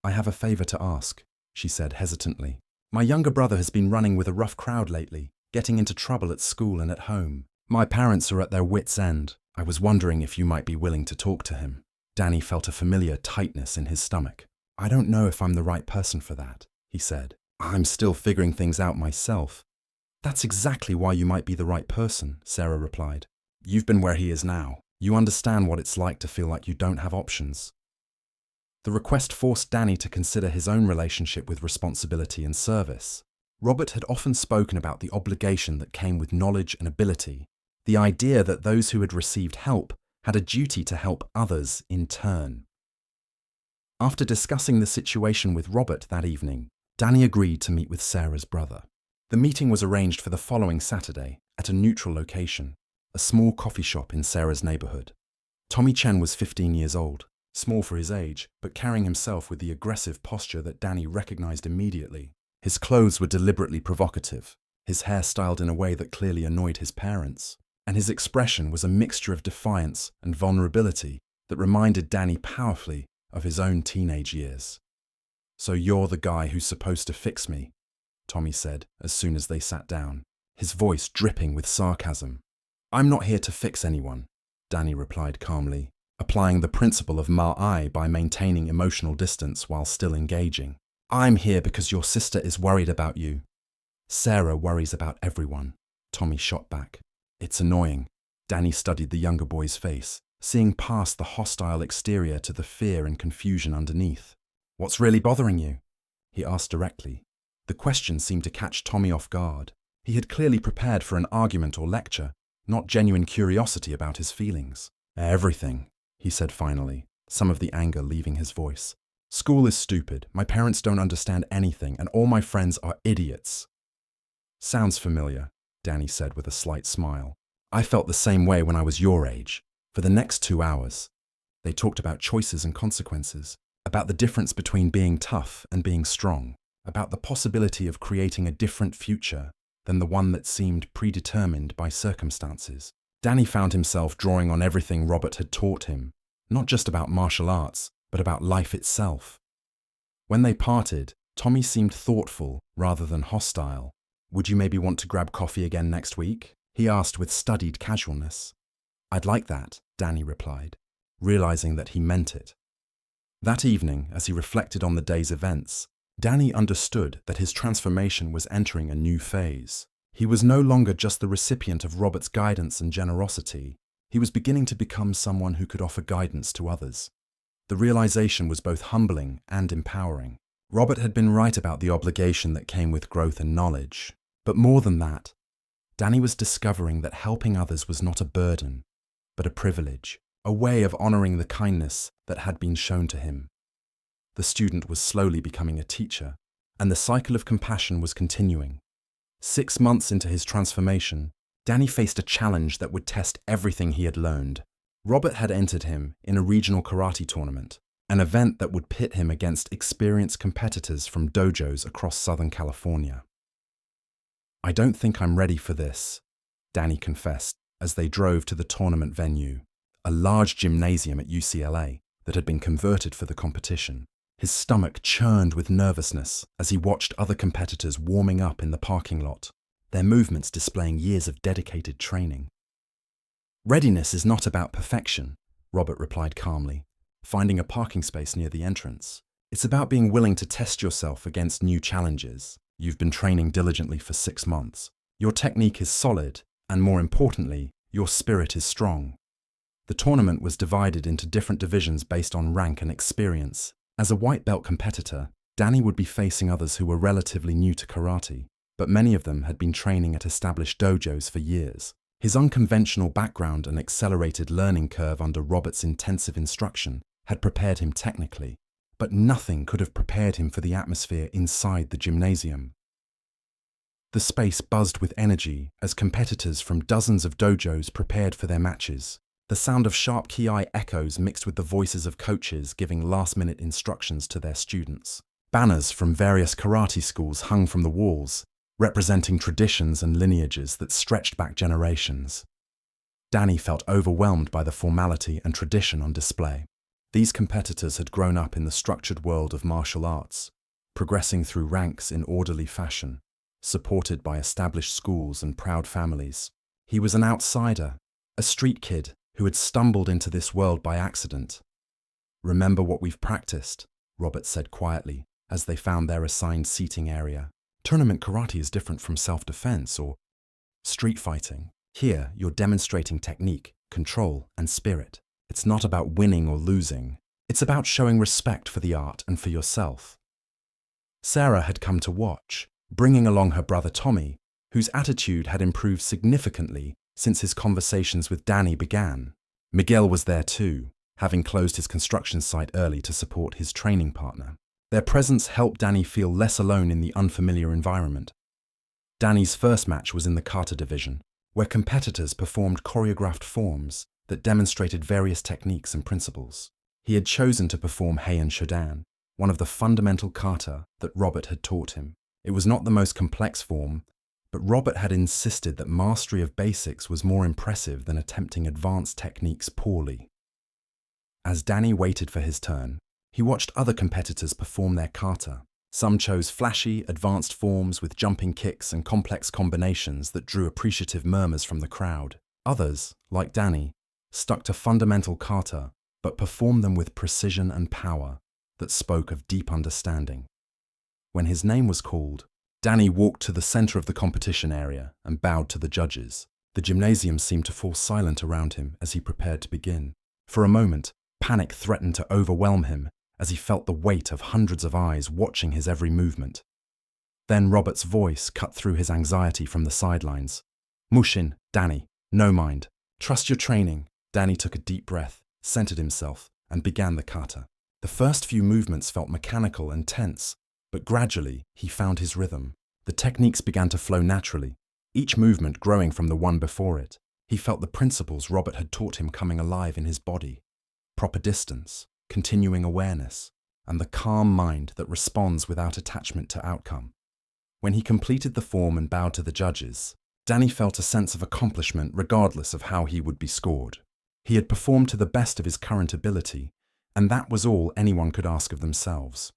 I have a favor to ask, she said hesitantly. My younger brother has been running with a rough crowd lately, getting into trouble at school and at home. My parents are at their wits' end. I was wondering if you might be willing to talk to him. Danny felt a familiar tightness in his stomach. I don't know if I'm the right person for that, he said. I'm still figuring things out myself. That's exactly why you might be the right person, Sarah replied. You've been where he is now. You understand what it's like to feel like you don't have options. The request forced Danny to consider his own relationship with responsibility and service. Robert had often spoken about the obligation that came with knowledge and ability, the idea that those who had received help had a duty to help others in turn. After discussing the situation with Robert that evening, Danny agreed to meet with Sarah's brother. The meeting was arranged for the following Saturday at a neutral location, a small coffee shop in Sarah's neighborhood. Tommy Chen was 15 years old, small for his age, but carrying himself with the aggressive posture that Danny recognized immediately. His clothes were deliberately provocative, his hair styled in a way that clearly annoyed his parents, and his expression was a mixture of defiance and vulnerability that reminded Danny powerfully of his own teenage years. So you're the guy who's supposed to fix me, Tommy said as soon as they sat down, his voice dripping with sarcasm. I'm not here to fix anyone, Danny replied calmly, applying the principle of Ma'ai by maintaining emotional distance while still engaging. I'm here because your sister is worried about you. Sarah worries about everyone, Tommy shot back. It's annoying. Danny studied the younger boy's face, seeing past the hostile exterior to the fear and confusion underneath. What's really bothering you? He asked directly. The question seemed to catch Tommy off guard. He had clearly prepared for an argument or lecture, not genuine curiosity about his feelings. Everything, he said finally, some of the anger leaving his voice. School is stupid, my parents don't understand anything, and all my friends are idiots. Sounds familiar, Danny said with a slight smile. I felt the same way when I was your age. For the next 2 hours, they talked about choices and consequences, about the difference between being tough and being strong, about the possibility of creating a different future than the one that seemed predetermined by circumstances. Danny found himself drawing on everything Robert had taught him, not just about martial arts, but about life itself. When they parted, Tommy seemed thoughtful rather than hostile. "Would you maybe want to grab coffee again next week?" he asked with studied casualness. "I'd like that," Danny replied, realizing that he meant it. That evening, as he reflected on the day's events, Danny understood that his transformation was entering a new phase. He was no longer just the recipient of Robert's guidance and generosity. He was beginning to become someone who could offer guidance to others. The realization was both humbling and empowering. Robert had been right about the obligation that came with growth and knowledge. But more than that, Danny was discovering that helping others was not a burden, but a privilege, a way of honoring the kindness that had been shown to him. The student was slowly becoming a teacher, and the cycle of compassion was continuing. 6 months into his transformation, Danny faced a challenge that would test everything he had learned. Robert had entered him in a regional karate tournament, an event that would pit him against experienced competitors from dojos across Southern California. "I don't think I'm ready for this," Danny confessed as they drove to the tournament venue, a large gymnasium at UCLA that had been converted for the competition. His stomach churned with nervousness as he watched other competitors warming up in the parking lot, their movements displaying years of dedicated training. "Readiness is not about perfection," Robert replied calmly, finding a parking space near the entrance. "It's about being willing to test yourself against new challenges. You've been training diligently for 6 months. Your technique is solid, and more importantly, your spirit is strong." The tournament was divided into different divisions based on rank and experience. As a white belt competitor, Danny would be facing others who were relatively new to karate, but many of them had been training at established dojos for years. His unconventional background and accelerated learning curve under Robert's intensive instruction had prepared him technically, but nothing could have prepared him for the atmosphere inside the gymnasium. The space buzzed with energy as competitors from dozens of dojos prepared for their matches. The sound of sharp ki echoes mixed with the voices of coaches giving last-minute instructions to their students. Banners from various karate schools hung from the walls, representing traditions and lineages that stretched back generations. Danny felt overwhelmed by the formality and tradition on display. These competitors had grown up in the structured world of martial arts, progressing through ranks in orderly fashion, supported by established schools and proud families. He was an outsider, a street kid who had stumbled into this world by accident. "Remember what we've practiced," Robert said quietly as they found their assigned seating area. "Tournament karate is different from self-defense or street fighting. Here, you're demonstrating technique, control, and spirit. It's not about winning or losing. It's about showing respect for the art and for yourself." Sarah had come to watch, bringing along her brother Tommy, whose attitude had improved significantly since his conversations with Danny began. Miguel was there too, having closed his construction site early to support his training partner. Their presence helped Danny feel less alone in the unfamiliar environment. Danny's first match was in the kata division, where competitors performed choreographed forms that demonstrated various techniques and principles. He had chosen to perform Heian Shodan, one of the fundamental kata that Robert had taught him. It was not the most complex form, but Robert had insisted that mastery of basics was more impressive than attempting advanced techniques poorly. As Danny waited for his turn, he watched other competitors perform their kata. Some chose flashy, advanced forms with jumping kicks and complex combinations that drew appreciative murmurs from the crowd. Others, like Danny, stuck to fundamental kata, but performed them with precision and power that spoke of deep understanding. When his name was called, Danny walked to the center of the competition area and bowed to the judges. The gymnasium seemed to fall silent around him as he prepared to begin. For a moment, panic threatened to overwhelm him as he felt the weight of hundreds of eyes watching his every movement. Then Robert's voice cut through his anxiety from the sidelines. "Mushin, Danny, no mind. Trust your training." Danny took a deep breath, centered himself, and began the kata. The first few movements felt mechanical and tense, but gradually he found his rhythm. The techniques began to flow naturally, each movement growing from the one before it. He felt the principles Robert had taught him coming alive in his body: proper distance, continuing awareness, and the calm mind that responds without attachment to outcome. When he completed the form and bowed to the judges, Danny felt a sense of accomplishment regardless of how he would be scored. He had performed to the best of his current ability, and that was all anyone could ask of themselves.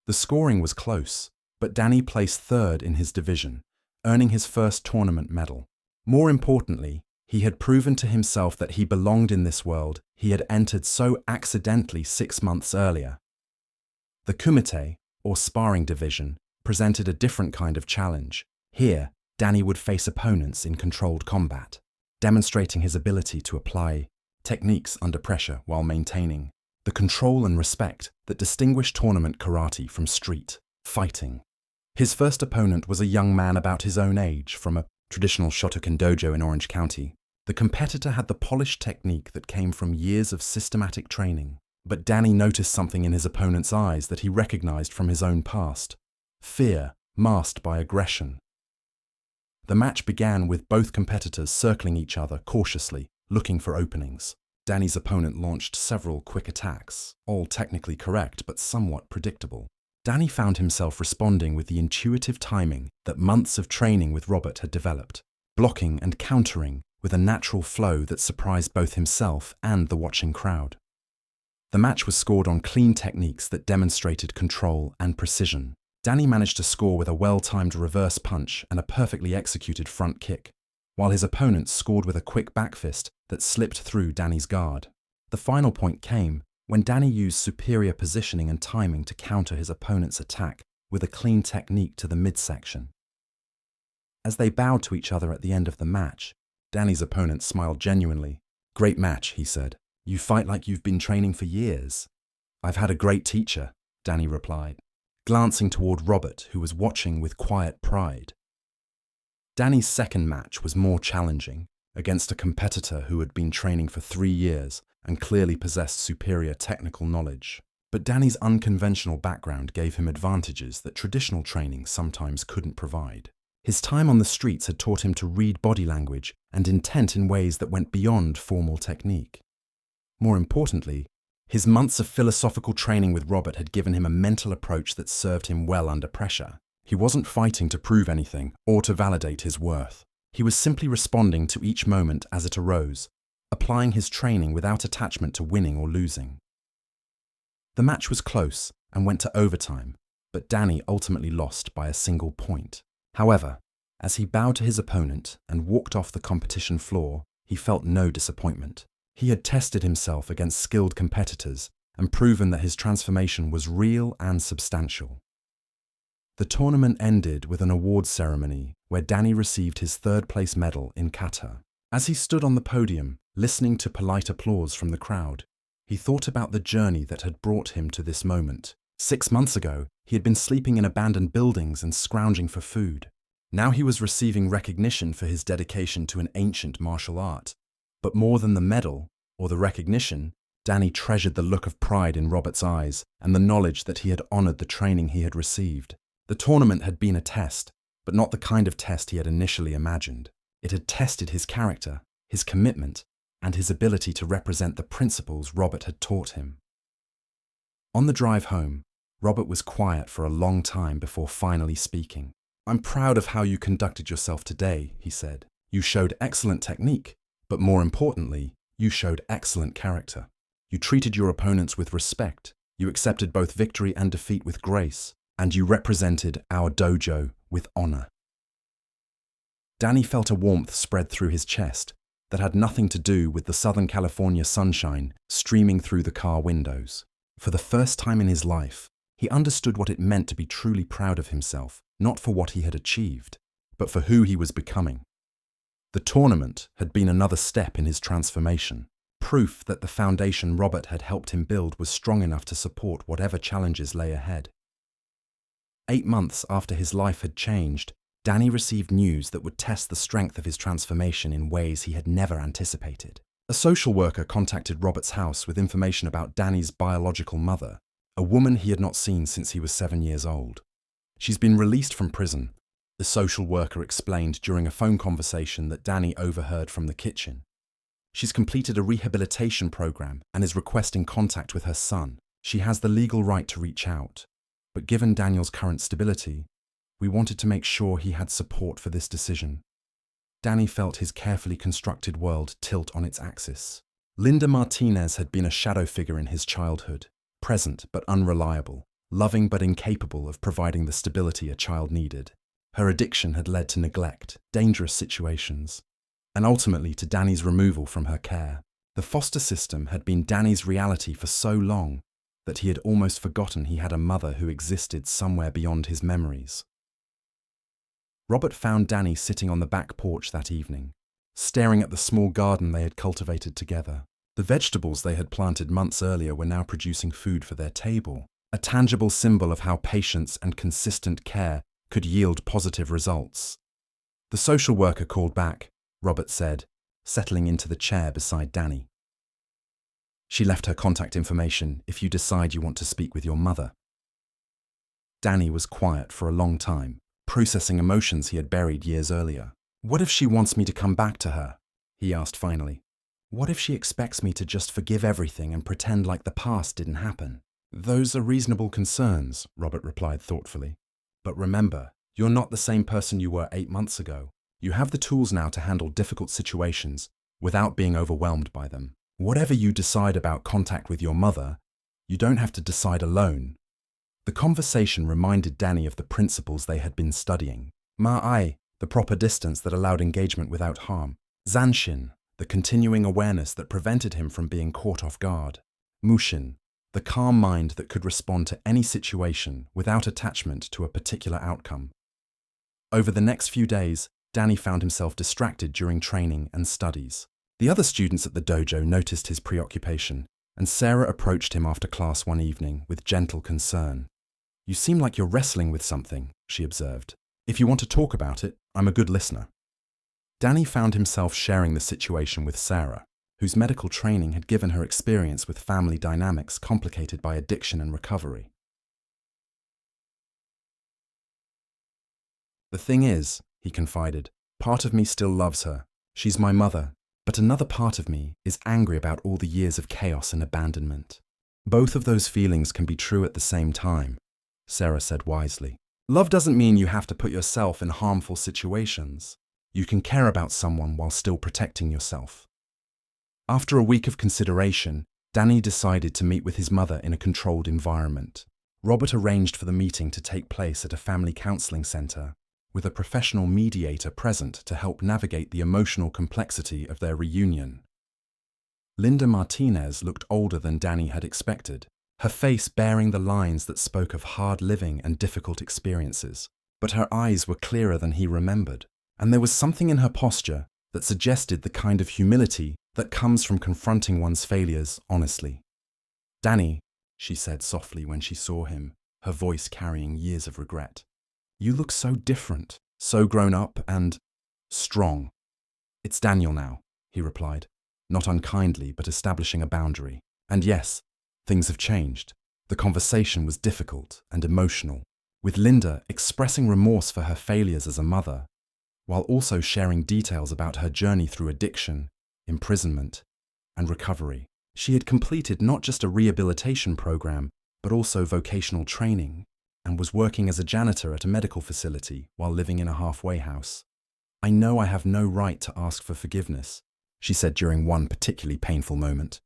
The scoring was close, but Danny placed third in his division, earning his first tournament medal. More importantly, he had proven to himself that he belonged in this world he had entered so accidentally 6 months earlier. The kumite, or sparring division, presented a different kind of challenge. Here, Danny would face opponents in controlled combat, demonstrating his ability to apply techniques under pressure while maintaining the control and respect that distinguish tournament karate from street fighting. His first opponent was a young man about his own age from a traditional Shotokan dojo in Orange County. The competitor had the polished technique that came from years of systematic training, but Danny noticed something in his opponent's eyes that he recognized from his own past: fear masked by aggression. The match began with both competitors circling each other cautiously, looking for openings. Danny's opponent launched several quick attacks, all technically correct but somewhat predictable. Danny found himself responding with the intuitive timing that months of training with Robert had developed, blocking and countering with a natural flow that surprised both himself and the watching crowd. The match was scored on clean techniques that demonstrated control and precision. Danny managed to score with a well-timed reverse punch and a perfectly executed front kick, while his opponent scored with a quick back fist that slipped through Danny's guard. The final point came when Danny used superior positioning and timing to counter his opponent's attack with a clean technique to the midsection. As they bowed to each other at the end of the match, Danny's opponent smiled genuinely. "Great match," he said. "You fight like you've been training for years." "I've had a great teacher," Danny replied, glancing toward Robert, who was watching with quiet pride. Danny's second match was more challenging, against a competitor who had been training for 3 years and clearly possessed superior technical knowledge. But Danny's unconventional background gave him advantages that traditional training sometimes couldn't provide. His time on the streets had taught him to read body language and intent in ways that went beyond formal technique. More importantly, his months of philosophical training with Robert had given him a mental approach that served him well under pressure. He wasn't fighting to prove anything or to validate his worth. He was simply responding to each moment as it arose, applying his training without attachment to winning or losing. The match was close and went to overtime, but Danny ultimately lost by a single point. However, as he bowed to his opponent and walked off the competition floor, he felt no disappointment. He had tested himself against skilled competitors and proven that his transformation was real and substantial. The tournament ended with an awards ceremony where Danny received his third-place medal in kata. As he stood on the podium, listening to polite applause from the crowd, he thought about the journey that had brought him to this moment. 6 months ago, he had been sleeping in abandoned buildings and scrounging for food. Now he was receiving recognition for his dedication to an ancient martial art. But more than the medal or the recognition, Danny treasured the look of pride in Robert's eyes and the knowledge that he had honored the training he had received. The tournament had been a test, but not the kind of test he had initially imagined. It had tested his character, his commitment, and his ability to represent the principles Robert had taught him. On the drive home, Robert was quiet for a long time before finally speaking. "I'm proud of how you conducted yourself today," he said. "You showed excellent technique, but more importantly, you showed excellent character. You treated your opponents with respect, you accepted both victory and defeat with grace, and you represented our dojo with honor." Danny felt a warmth spread through his chest that had nothing to do with the Southern California sunshine streaming through the car windows. For the first time in his life, he understood what it meant to be truly proud of himself, not for what he had achieved, but for who he was becoming. The tournament had been another step in his transformation, proof that the foundation Robert had helped him build was strong enough to support whatever challenges lay ahead. 8 months after his life had changed, Danny received news that would test the strength of his transformation in ways he had never anticipated. A social worker contacted Robert's house with information about Danny's biological mother, a woman he had not seen since he was 7 years old. She's been released from prison, the social worker explained during a phone conversation that Danny overheard from the kitchen. She's completed a rehabilitation program and is requesting contact with her son. She has the legal right to reach out, but given Daniel's current stability, we wanted to make sure he had support for this decision. Danny felt his carefully constructed world tilt on its axis. Linda Martinez had been a shadow figure in his childhood, present but unreliable, loving but incapable of providing the stability a child needed. Her addiction had led to neglect, dangerous situations, and ultimately to Danny's removal from her care. The foster system had been Danny's reality for so long that he had almost forgotten he had a mother who existed somewhere beyond his memories. Robert found Danny sitting on the back porch that evening, staring at the small garden they had cultivated together. The vegetables they had planted months earlier were now producing food for their table, a tangible symbol of how patience and consistent care could yield positive results. The social worker called back, Robert said, settling into the chair beside Danny. She left her contact information if you decide you want to speak with your mother. Danny was quiet for a long time, processing emotions he had buried years earlier. What if she wants me to come back to her? He asked finally. What if she expects me to just forgive everything and pretend like the past didn't happen? Those are reasonable concerns, Robert replied thoughtfully. But remember, you're not the same person you were 8 months ago. You have the tools now to handle difficult situations without being overwhelmed by them. Whatever you decide about contact with your mother, you don't have to decide alone. The conversation reminded Danny of the principles they had been studying. Ma'ai, the proper distance that allowed engagement without harm. Zanshin, the continuing awareness that prevented him from being caught off guard. Mushin, the calm mind that could respond to any situation without attachment to a particular outcome. Over the next few days, Danny found himself distracted during training and studies. The other students at the dojo noticed his preoccupation, and Sarah approached him after class one evening with gentle concern. You seem like you're wrestling with something, she observed. If you want to talk about it, I'm a good listener. Danny found himself sharing the situation with Sarah, whose medical training had given her experience with family dynamics complicated by addiction and recovery. The thing is, he confided, part of me still loves her. She's my mother. But another part of me is angry about all the years of chaos and abandonment. Both of those feelings can be true at the same time, Sarah said wisely. Love doesn't mean you have to put yourself in harmful situations. You can care about someone while still protecting yourself. After a week of consideration, Danny decided to meet with his mother in a controlled environment. Robert arranged for the meeting to take place at a family counseling center, with a professional mediator present to help navigate the emotional complexity of their reunion. Linda Martinez looked older than Danny had expected, her face bearing the lines that spoke of hard living and difficult experiences. But her eyes were clearer than he remembered, and there was something in her posture that suggested the kind of humility that comes from confronting one's failures honestly. Danny, she said softly when she saw him, her voice carrying years of regret. You look so different, so grown up and strong. It's Daniel now, he replied, not unkindly but establishing a boundary. And yes, things have changed. The conversation was difficult and emotional, with Linda expressing remorse for her failures as a mother, while also sharing details about her journey through addiction, imprisonment, and recovery. She had completed not just a rehabilitation program, but also vocational training, and was working as a janitor at a medical facility while living in a halfway house. I know I have no right to ask for forgiveness, she said during one particularly painful moment.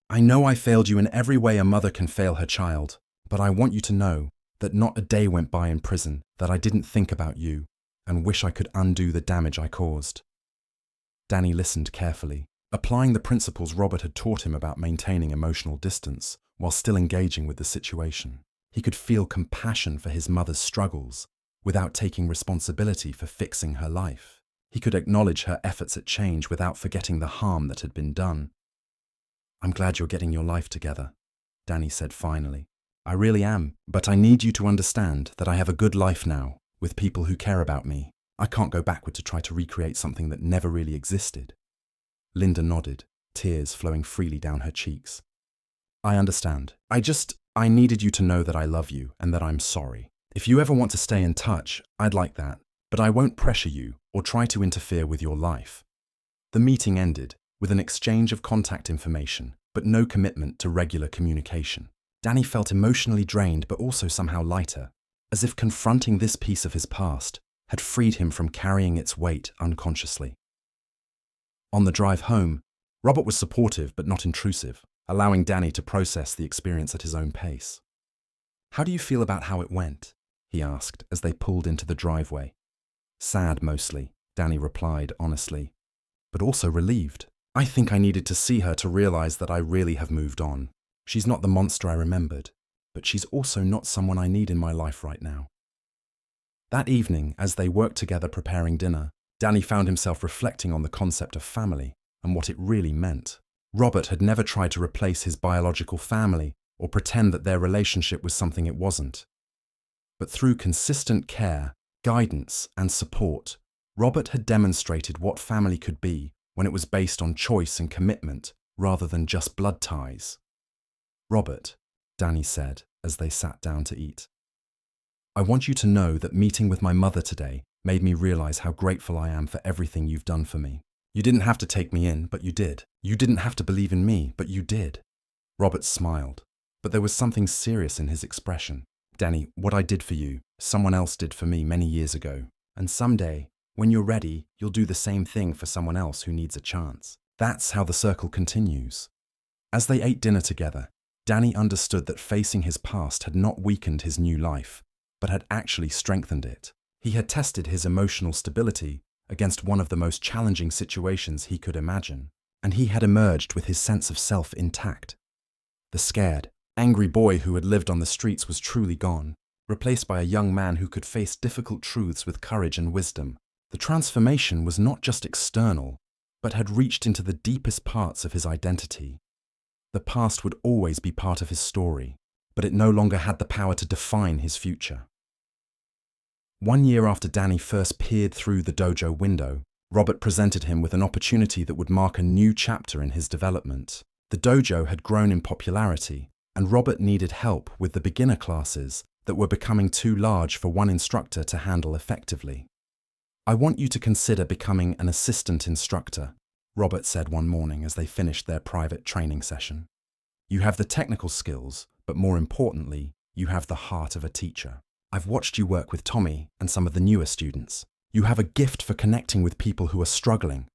I know I failed you in every way a mother can fail her child, but I want you to know that not a day went by in prison that I didn't think about you and wish I could undo the damage I caused. Danny listened carefully, applying the principles Robert had taught him about maintaining emotional distance while still engaging with the situation. He could feel compassion for his mother's struggles without taking responsibility for fixing her life. He could acknowledge her efforts at change without forgetting the harm that had been done. I'm glad you're getting your life together, Danny said finally. I really am, but I need you to understand that I have a good life now, with people who care about me. I can't go backward to try to recreate something that never really existed. Linda nodded, tears flowing freely down her cheeks. I understand. I needed you to know that I love you and that I'm sorry. If you ever want to stay in touch, I'd like that. but I won't pressure you or try to interfere with your life. The meeting ended with an exchange of contact information, but no commitment to regular communication. Danny felt emotionally drained but also somehow lighter, as if confronting this piece of his past had freed him from carrying its weight unconsciously. On the drive home, Robert was supportive but not intrusive, allowing Danny to process the experience at his own pace. "How do you feel about how it went?" he asked as they pulled into the driveway. "Sad mostly," Danny replied honestly, "but also relieved. I think I needed to see her to realize that I really have moved on. She's not the monster I remembered, but she's also not someone I need in my life right now." That evening, as they worked together preparing dinner, Danny found himself reflecting on the concept of family and what it really meant. Robert had never tried to replace his biological family or pretend that their relationship was something it wasn't. But through consistent care, guidance, and support, Robert had demonstrated what family could be when it was based on choice and commitment rather than just blood ties. "Robert," Danny said as they sat down to eat, "I want you to know that meeting with my mother today made me realize how grateful I am for everything you've done for me. You didn't have to take me in, but you did. You didn't have to believe in me, but you did." Robert smiled, but there was something serious in his expression. "Danny, what I did for you, someone else did for me many years ago. And someday, when you're ready, you'll do the same thing for someone else who needs a chance." That's how the circle continues. As they ate dinner together, Danny understood that facing his past had not weakened his new life, but had actually strengthened it. He had tested his emotional stability against one of the most challenging situations he could imagine, and he had emerged with his sense of self intact. The scared, angry boy who had lived on the streets was truly gone, replaced by a young man who could face difficult truths with courage and wisdom. The transformation was not just external, but had reached into the deepest parts of his identity. The past would always be part of his story, but it no longer had the power to define his future. 1 year after Danny first peered through the dojo window, Robert presented him with an opportunity that would mark a new chapter in his development. The dojo had grown in popularity, and Robert needed help with the beginner classes that were becoming too large for one instructor to handle effectively. "I want you to consider becoming an assistant instructor," Robert said one morning as they finished their private training session. "You have the technical skills, but more importantly, you have the heart of a teacher. I've watched you work with Tommy and some of the newer students. You have a gift for connecting with people who are struggling."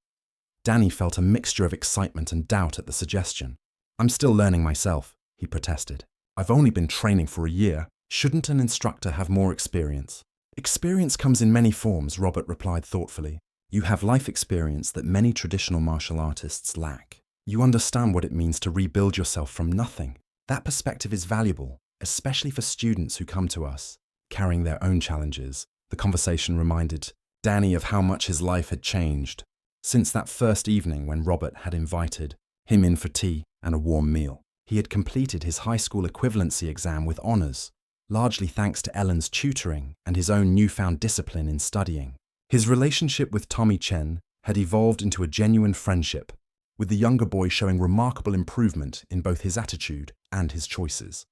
Danny felt a mixture of excitement and doubt at the suggestion. "I'm still learning myself," he protested. "I've only been training for a year. Shouldn't an instructor have more experience?" "Experience comes in many forms," Robert replied thoughtfully. "You have life experience that many traditional martial artists lack. You understand what it means to rebuild yourself from nothing. That perspective is valuable, especially for students who come to us carrying their own challenges." The conversation reminded Danny of how much his life had changed since that first evening when Robert had invited him in for tea and a warm meal. He had completed his high school equivalency exam with honors, largely thanks to Ellen's tutoring and his own newfound discipline in studying. His relationship with Tommy Chen had evolved into a genuine friendship, with the younger boy showing remarkable improvement in both his attitude and his choices.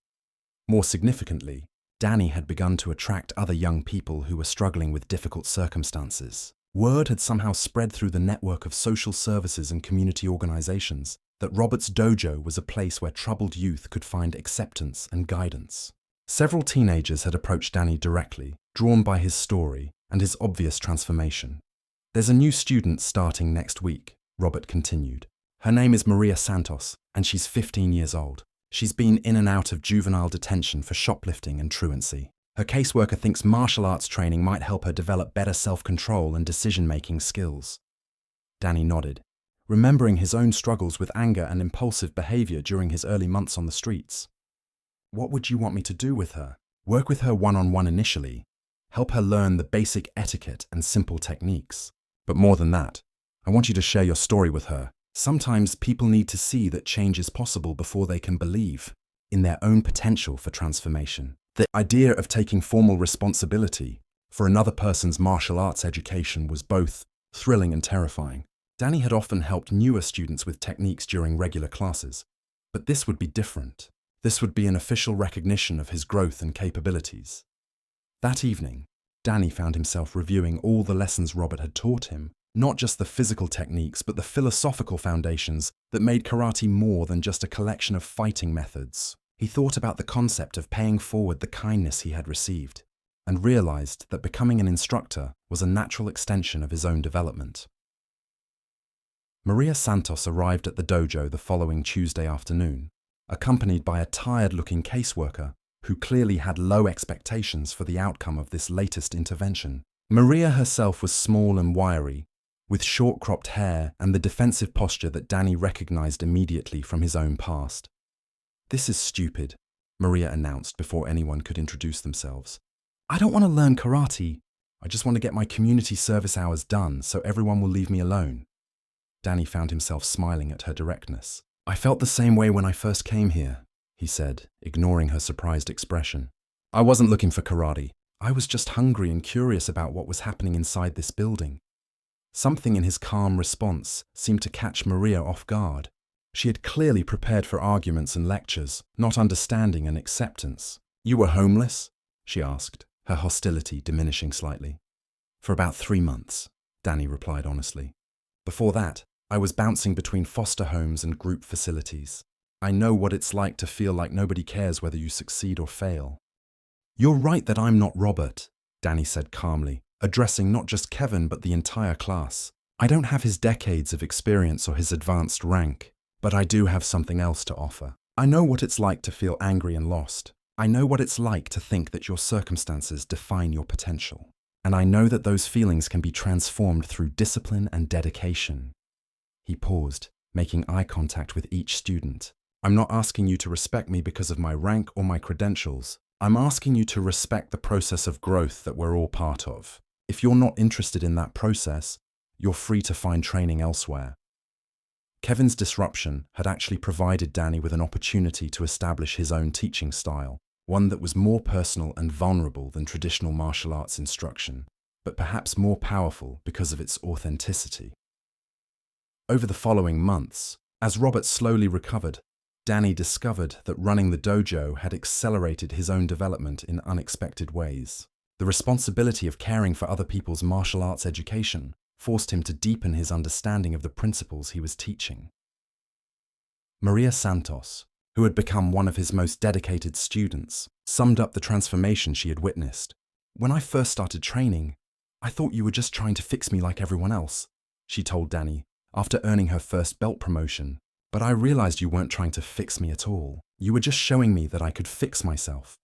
More significantly, Danny had begun to attract other young people who were struggling with difficult circumstances. Word had somehow spread through the network of social services and community organizations that Robert's dojo was a place where troubled youth could find acceptance and guidance. Several teenagers had approached Danny directly, drawn by his story and his obvious transformation. "There's a new student starting next week," Robert continued. "Her name is Maria Santos, and she's 15 years old. She's been in and out of juvenile detention for shoplifting and truancy. Her caseworker thinks martial arts training might help her develop better self-control and decision-making skills." Danny nodded, remembering his own struggles with anger and impulsive behavior during his early months on the streets. "What would you want me to do with her?" "Work with her one-on-one initially. Help her learn the basic etiquette and simple techniques. But more than that, I want you to share your story with her. Sometimes people need to see that change is possible before they can believe in their own potential for transformation." The idea of taking formal responsibility for another person's martial arts education was both thrilling and terrifying. Danny had often helped newer students with techniques during regular classes, but this would be different. This would be an official recognition of his growth and capabilities. That evening, Danny found himself reviewing all the lessons Robert had taught him, not just the physical techniques but the philosophical foundations that made karate more than just a collection of fighting methods. He thought about the concept of paying forward the kindness he had received, and realized that becoming an instructor was a natural extension of his own development. Maria Santos arrived at the dojo the following Tuesday afternoon, accompanied by a tired-looking caseworker who clearly had low expectations for the outcome of this latest intervention. Maria herself was small and wiry, with short-cropped hair and the defensive posture that Danny recognized immediately from his own past. "This is stupid," Maria announced before anyone could introduce themselves. "I don't want to learn karate. I just want to get my community service hours done so everyone will leave me alone." Danny found himself smiling at her directness. "I felt the same way when I first came here," he said, ignoring her surprised expression. "I wasn't looking for karate. I was just hungry and curious about what was happening inside this building." Something in his calm response seemed to catch Maria off guard. She had clearly prepared for arguments and lectures, not understanding and acceptance. "You were homeless?" she asked, her hostility diminishing slightly. "For about 3 months," Danny replied honestly. "Before that, I was bouncing between foster homes and group facilities. I know what it's like to feel like nobody cares whether you succeed or fail." "You're right that I'm not Robert," Danny said calmly, addressing not just Kevin but the entire class. "I don't have his decades of experience or his advanced rank, but I do have something else to offer. I know what it's like to feel angry and lost. I know what it's like to think that your circumstances define your potential. And I know that those feelings can be transformed through discipline and dedication." He paused, making eye contact with each student. "I'm not asking you to respect me because of my rank or my credentials. I'm asking you to respect the process of growth that we're all part of. If you're not interested in that process, you're free to find training elsewhere." Kevin's disruption had actually provided Danny with an opportunity to establish his own teaching style, one that was more personal and vulnerable than traditional martial arts instruction, but perhaps more powerful because of its authenticity. Over the following months, as Robert slowly recovered, Danny discovered that running the dojo had accelerated his own development in unexpected ways. The responsibility of caring for other people's martial arts education forced him to deepen his understanding of the principles he was teaching. Maria Santos, who had become one of his most dedicated students, summed up the transformation she had witnessed. "When I first started training, I thought you were just trying to fix me like everyone else," she told Danny, after earning her first belt promotion. "But I realized you weren't trying to fix me at all. You were just showing me that I could fix myself."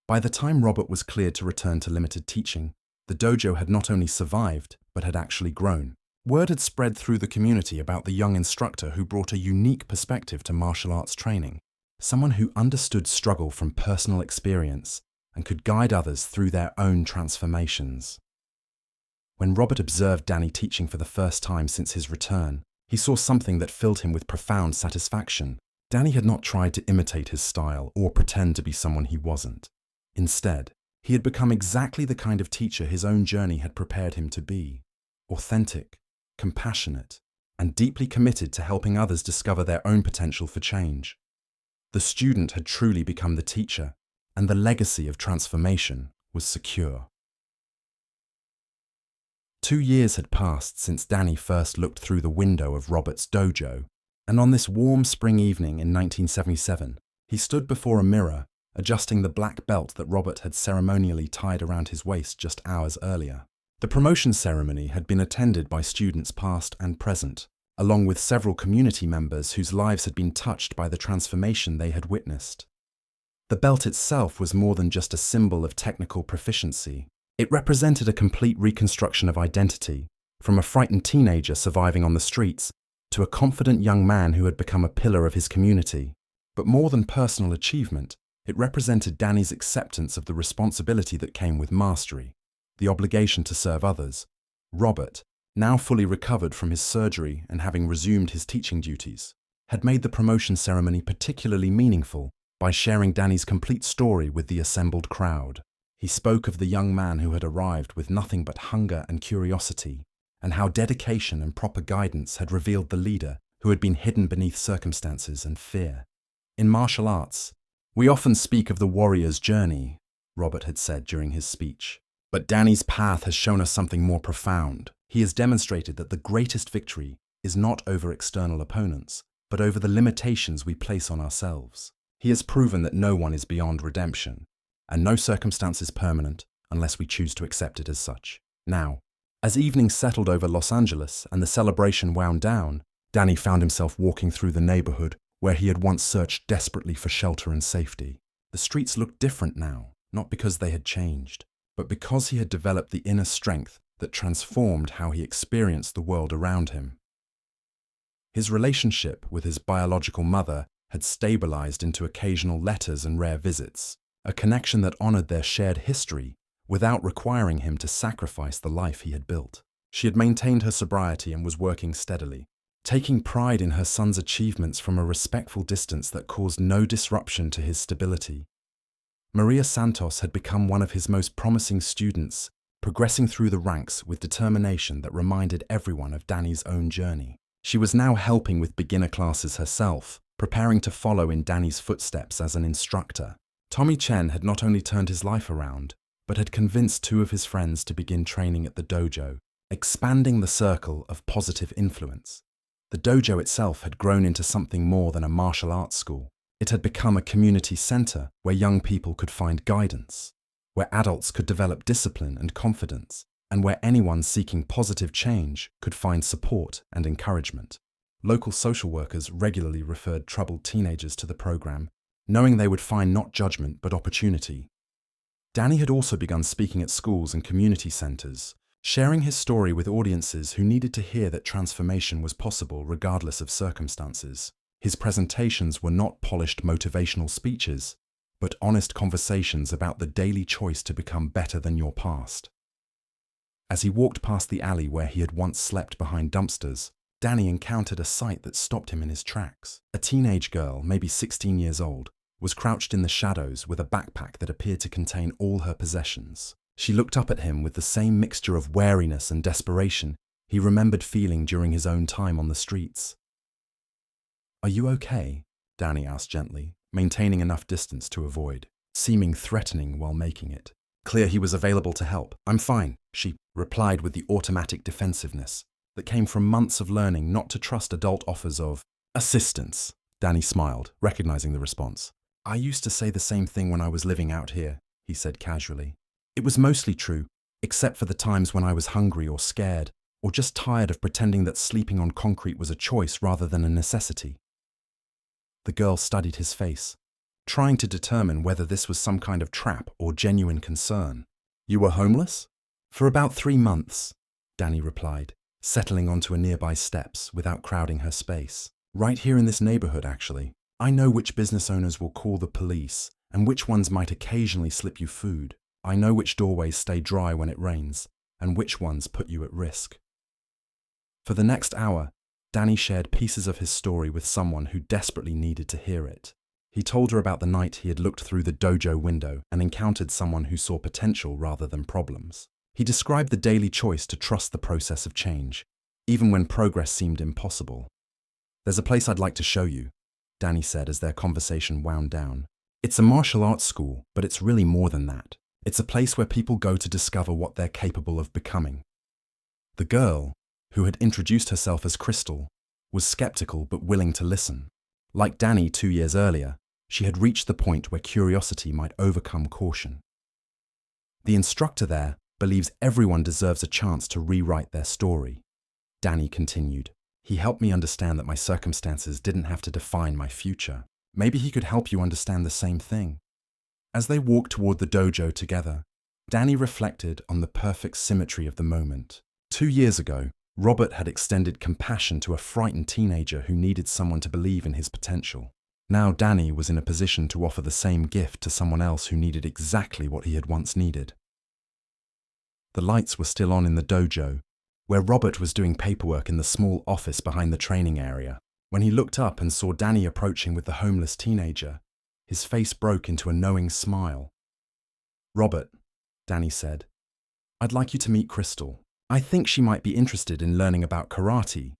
By the time Robert was cleared to return to limited teaching, the dojo had not only survived, but had actually grown. Word had spread through the community about the young instructor who brought a unique perspective to martial arts training, someone who understood struggle from personal experience and could guide others through their own transformations. When Robert observed Danny teaching for the first time since his return, he saw something that filled him with profound satisfaction. Danny had not tried to imitate his style or pretend to be someone he wasn't. Instead, he had become exactly the kind of teacher his own journey had prepared him to be: authentic, compassionate, and deeply committed to helping others discover their own potential for change. The student had truly become the teacher, and the legacy of transformation was secure. 2 years had passed since Danny first looked through the window of Robert's dojo, and on this warm spring evening in 1977, he stood before a mirror, adjusting the black belt that Robert had ceremonially tied around his waist just hours earlier. The promotion ceremony had been attended by students past and present, along with several community members whose lives had been touched by the transformation they had witnessed. The belt itself was more than just a symbol of technical proficiency. It represented a complete reconstruction of identity, from a frightened teenager surviving on the streets to a confident young man who had become a pillar of his community. But more than personal achievement, it represented Danny's acceptance of the responsibility that came with mastery, the obligation to serve others. Robert, now fully recovered from his surgery and having resumed his teaching duties, had made the promotion ceremony particularly meaningful by sharing Danny's complete story with the assembled crowd. He spoke of the young man who had arrived with nothing but hunger and curiosity, and how dedication and proper guidance had revealed the leader who had been hidden beneath circumstances and fear. "In martial arts, we often speak of the warrior's journey," Robert had said during his speech. But Danny's path has shown us something more profound. He has demonstrated that the greatest victory is not over external opponents, but over the limitations we place on ourselves. He has proven that no one is beyond redemption, and no circumstance is permanent unless we choose to accept it as such. Now, as evening settled over Los Angeles and the celebration wound down, Danny found himself walking through the neighborhood where he had once searched desperately for shelter and safety. The streets looked different now, not because they had changed, but because he had developed the inner strength that transformed how he experienced the world around him. His relationship with his biological mother had stabilized into occasional letters and rare visits, a connection that honored their shared history without requiring him to sacrifice the life he had built. She had maintained her sobriety and was working steadily, taking pride in her son's achievements from a respectful distance that caused no disruption to his stability. Maria Santos had become one of his most promising students, progressing through the ranks with determination that reminded everyone of Danny's own journey. She was now helping with beginner classes herself, preparing to follow in Danny's footsteps as an instructor. Tommy Chen had not only turned his life around, but had convinced two of his friends to begin training at the dojo, expanding the circle of positive influence. The dojo itself had grown into something more than a martial arts school. It had become a community center where young people could find guidance, where adults could develop discipline and confidence, and where anyone seeking positive change could find support and encouragement. Local social workers regularly referred troubled teenagers to the program, knowing they would find not judgment but opportunity. Danny had also begun speaking at schools and community centers, sharing his story with audiences who needed to hear that transformation was possible regardless of circumstances. His presentations were not polished motivational speeches, but honest conversations about the daily choice to become better than your past. As he walked past the alley where he had once slept behind dumpsters, Danny encountered a sight that stopped him in his tracks. A teenage girl, maybe 16 years old, was crouched in the shadows with a backpack that appeared to contain all her possessions. She looked up at him with the same mixture of wariness and desperation he remembered feeling during his own time on the streets. "Are you okay?" Danny asked gently, maintaining enough distance to avoid seeming threatening while making it clear he was available to help. "I'm fine," she replied with the automatic defensiveness that came from months of learning not to trust adult offers of assistance. Danny smiled, recognizing the response. "I used to say the same thing when I was living out here," he said casually. "It was mostly true, except for the times when I was hungry or scared, or just tired of pretending that sleeping on concrete was a choice rather than a necessity." The girl studied his face, trying to determine whether this was some kind of trap or genuine concern. "You were homeless?" "For about 3 months," Danny replied, settling onto a nearby steps without crowding her space. "Right here in this neighborhood, actually. I know which business owners will call the police and which ones might occasionally slip you food. I know which doorways stay dry when it rains and which ones put you at risk." For the next hour, Danny shared pieces of his story with someone who desperately needed to hear it. He told her about the night he had looked through the dojo window and encountered someone who saw potential rather than problems. He described the daily choice to trust the process of change, even when progress seemed impossible. "There's a place I'd like to show you," Danny said as their conversation wound down. "It's a martial arts school, but it's really more than that. It's a place where people go to discover what they're capable of becoming." The girl, who had introduced herself as Crystal, was skeptical but willing to listen. Like Danny 2 years earlier, she had reached the point where curiosity might overcome caution. "The instructor there believes everyone deserves a chance to rewrite their story," Danny continued. "He helped me understand that my circumstances didn't have to define my future. Maybe he could help you understand the same thing." As they walked toward the dojo together, Danny reflected on the perfect symmetry of the moment. 2 years ago, Robert had extended compassion to a frightened teenager who needed someone to believe in his potential. Now Danny was in a position to offer the same gift to someone else who needed exactly what he had once needed. The lights were still on in the dojo, where Robert was doing paperwork in the small office behind the training area. When he looked up and saw Danny approaching with the homeless teenager, his face broke into a knowing smile. "Robert," Danny said, "I'd like you to meet Crystal. I think she might be interested in learning about karate."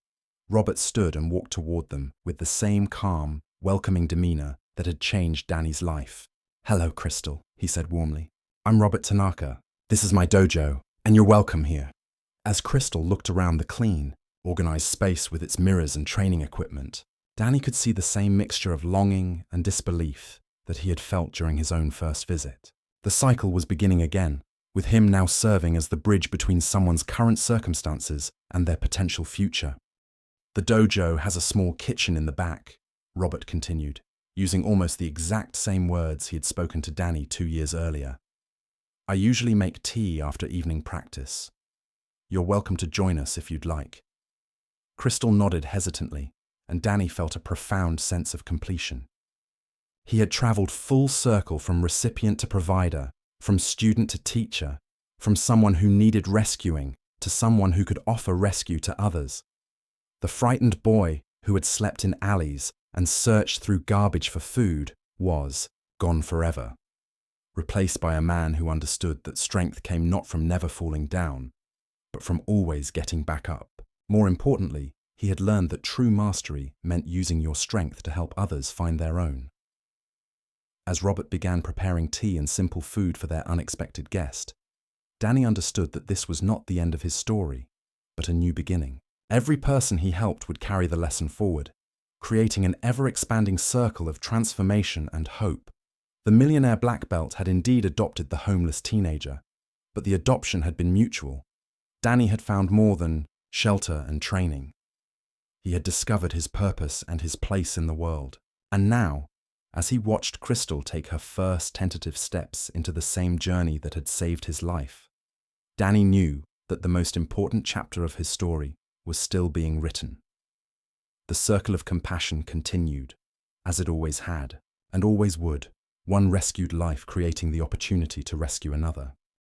Robert stood and walked toward them with the same calm, welcoming demeanor that had changed Danny's life. "Hello, Crystal," he said warmly. "I'm Robert Tanaka. This is my dojo, and you're welcome here. As Crystal looked around the clean, organized space with its mirrors and training equipment, Danny could see the same mixture of longing and disbelief that he had felt during his own first visit. The cycle was beginning again, with him now serving as the bridge between someone's current circumstances and their potential future. The dojo has a small kitchen in the back, Robert continued, using almost the exact same words he had spoken to Danny 2 years earlier. I usually make tea after evening practice. You're welcome to join us if you'd like. Crystal nodded hesitantly, and Danny felt a profound sense of completion. He had traveled full circle from recipient to provider, from student to teacher, from someone who needed rescuing to someone who could offer rescue to others. The frightened boy who had slept in alleys and searched through garbage for food was gone forever, replaced by a man who understood that strength came not from never falling down, but from always getting back up. More importantly, he had learned that true mastery meant using your strength to help others find their own. As Robert began preparing tea and simple food for their unexpected guest, Danny understood that this was not the end of his story, but a new beginning. Every person he helped would carry the lesson forward, creating an ever-expanding circle of transformation and hope. The millionaire black belt had indeed adopted the homeless teenager, but the adoption had been mutual. Danny had found more than shelter and training. He had discovered his purpose and his place in the world. And now, as he watched Crystal take her first tentative steps into the same journey that had saved his life, Danny knew that the most important chapter of his story was still being written. The circle of compassion continued, as it always had, and always would, one rescued life creating the opportunity to rescue another.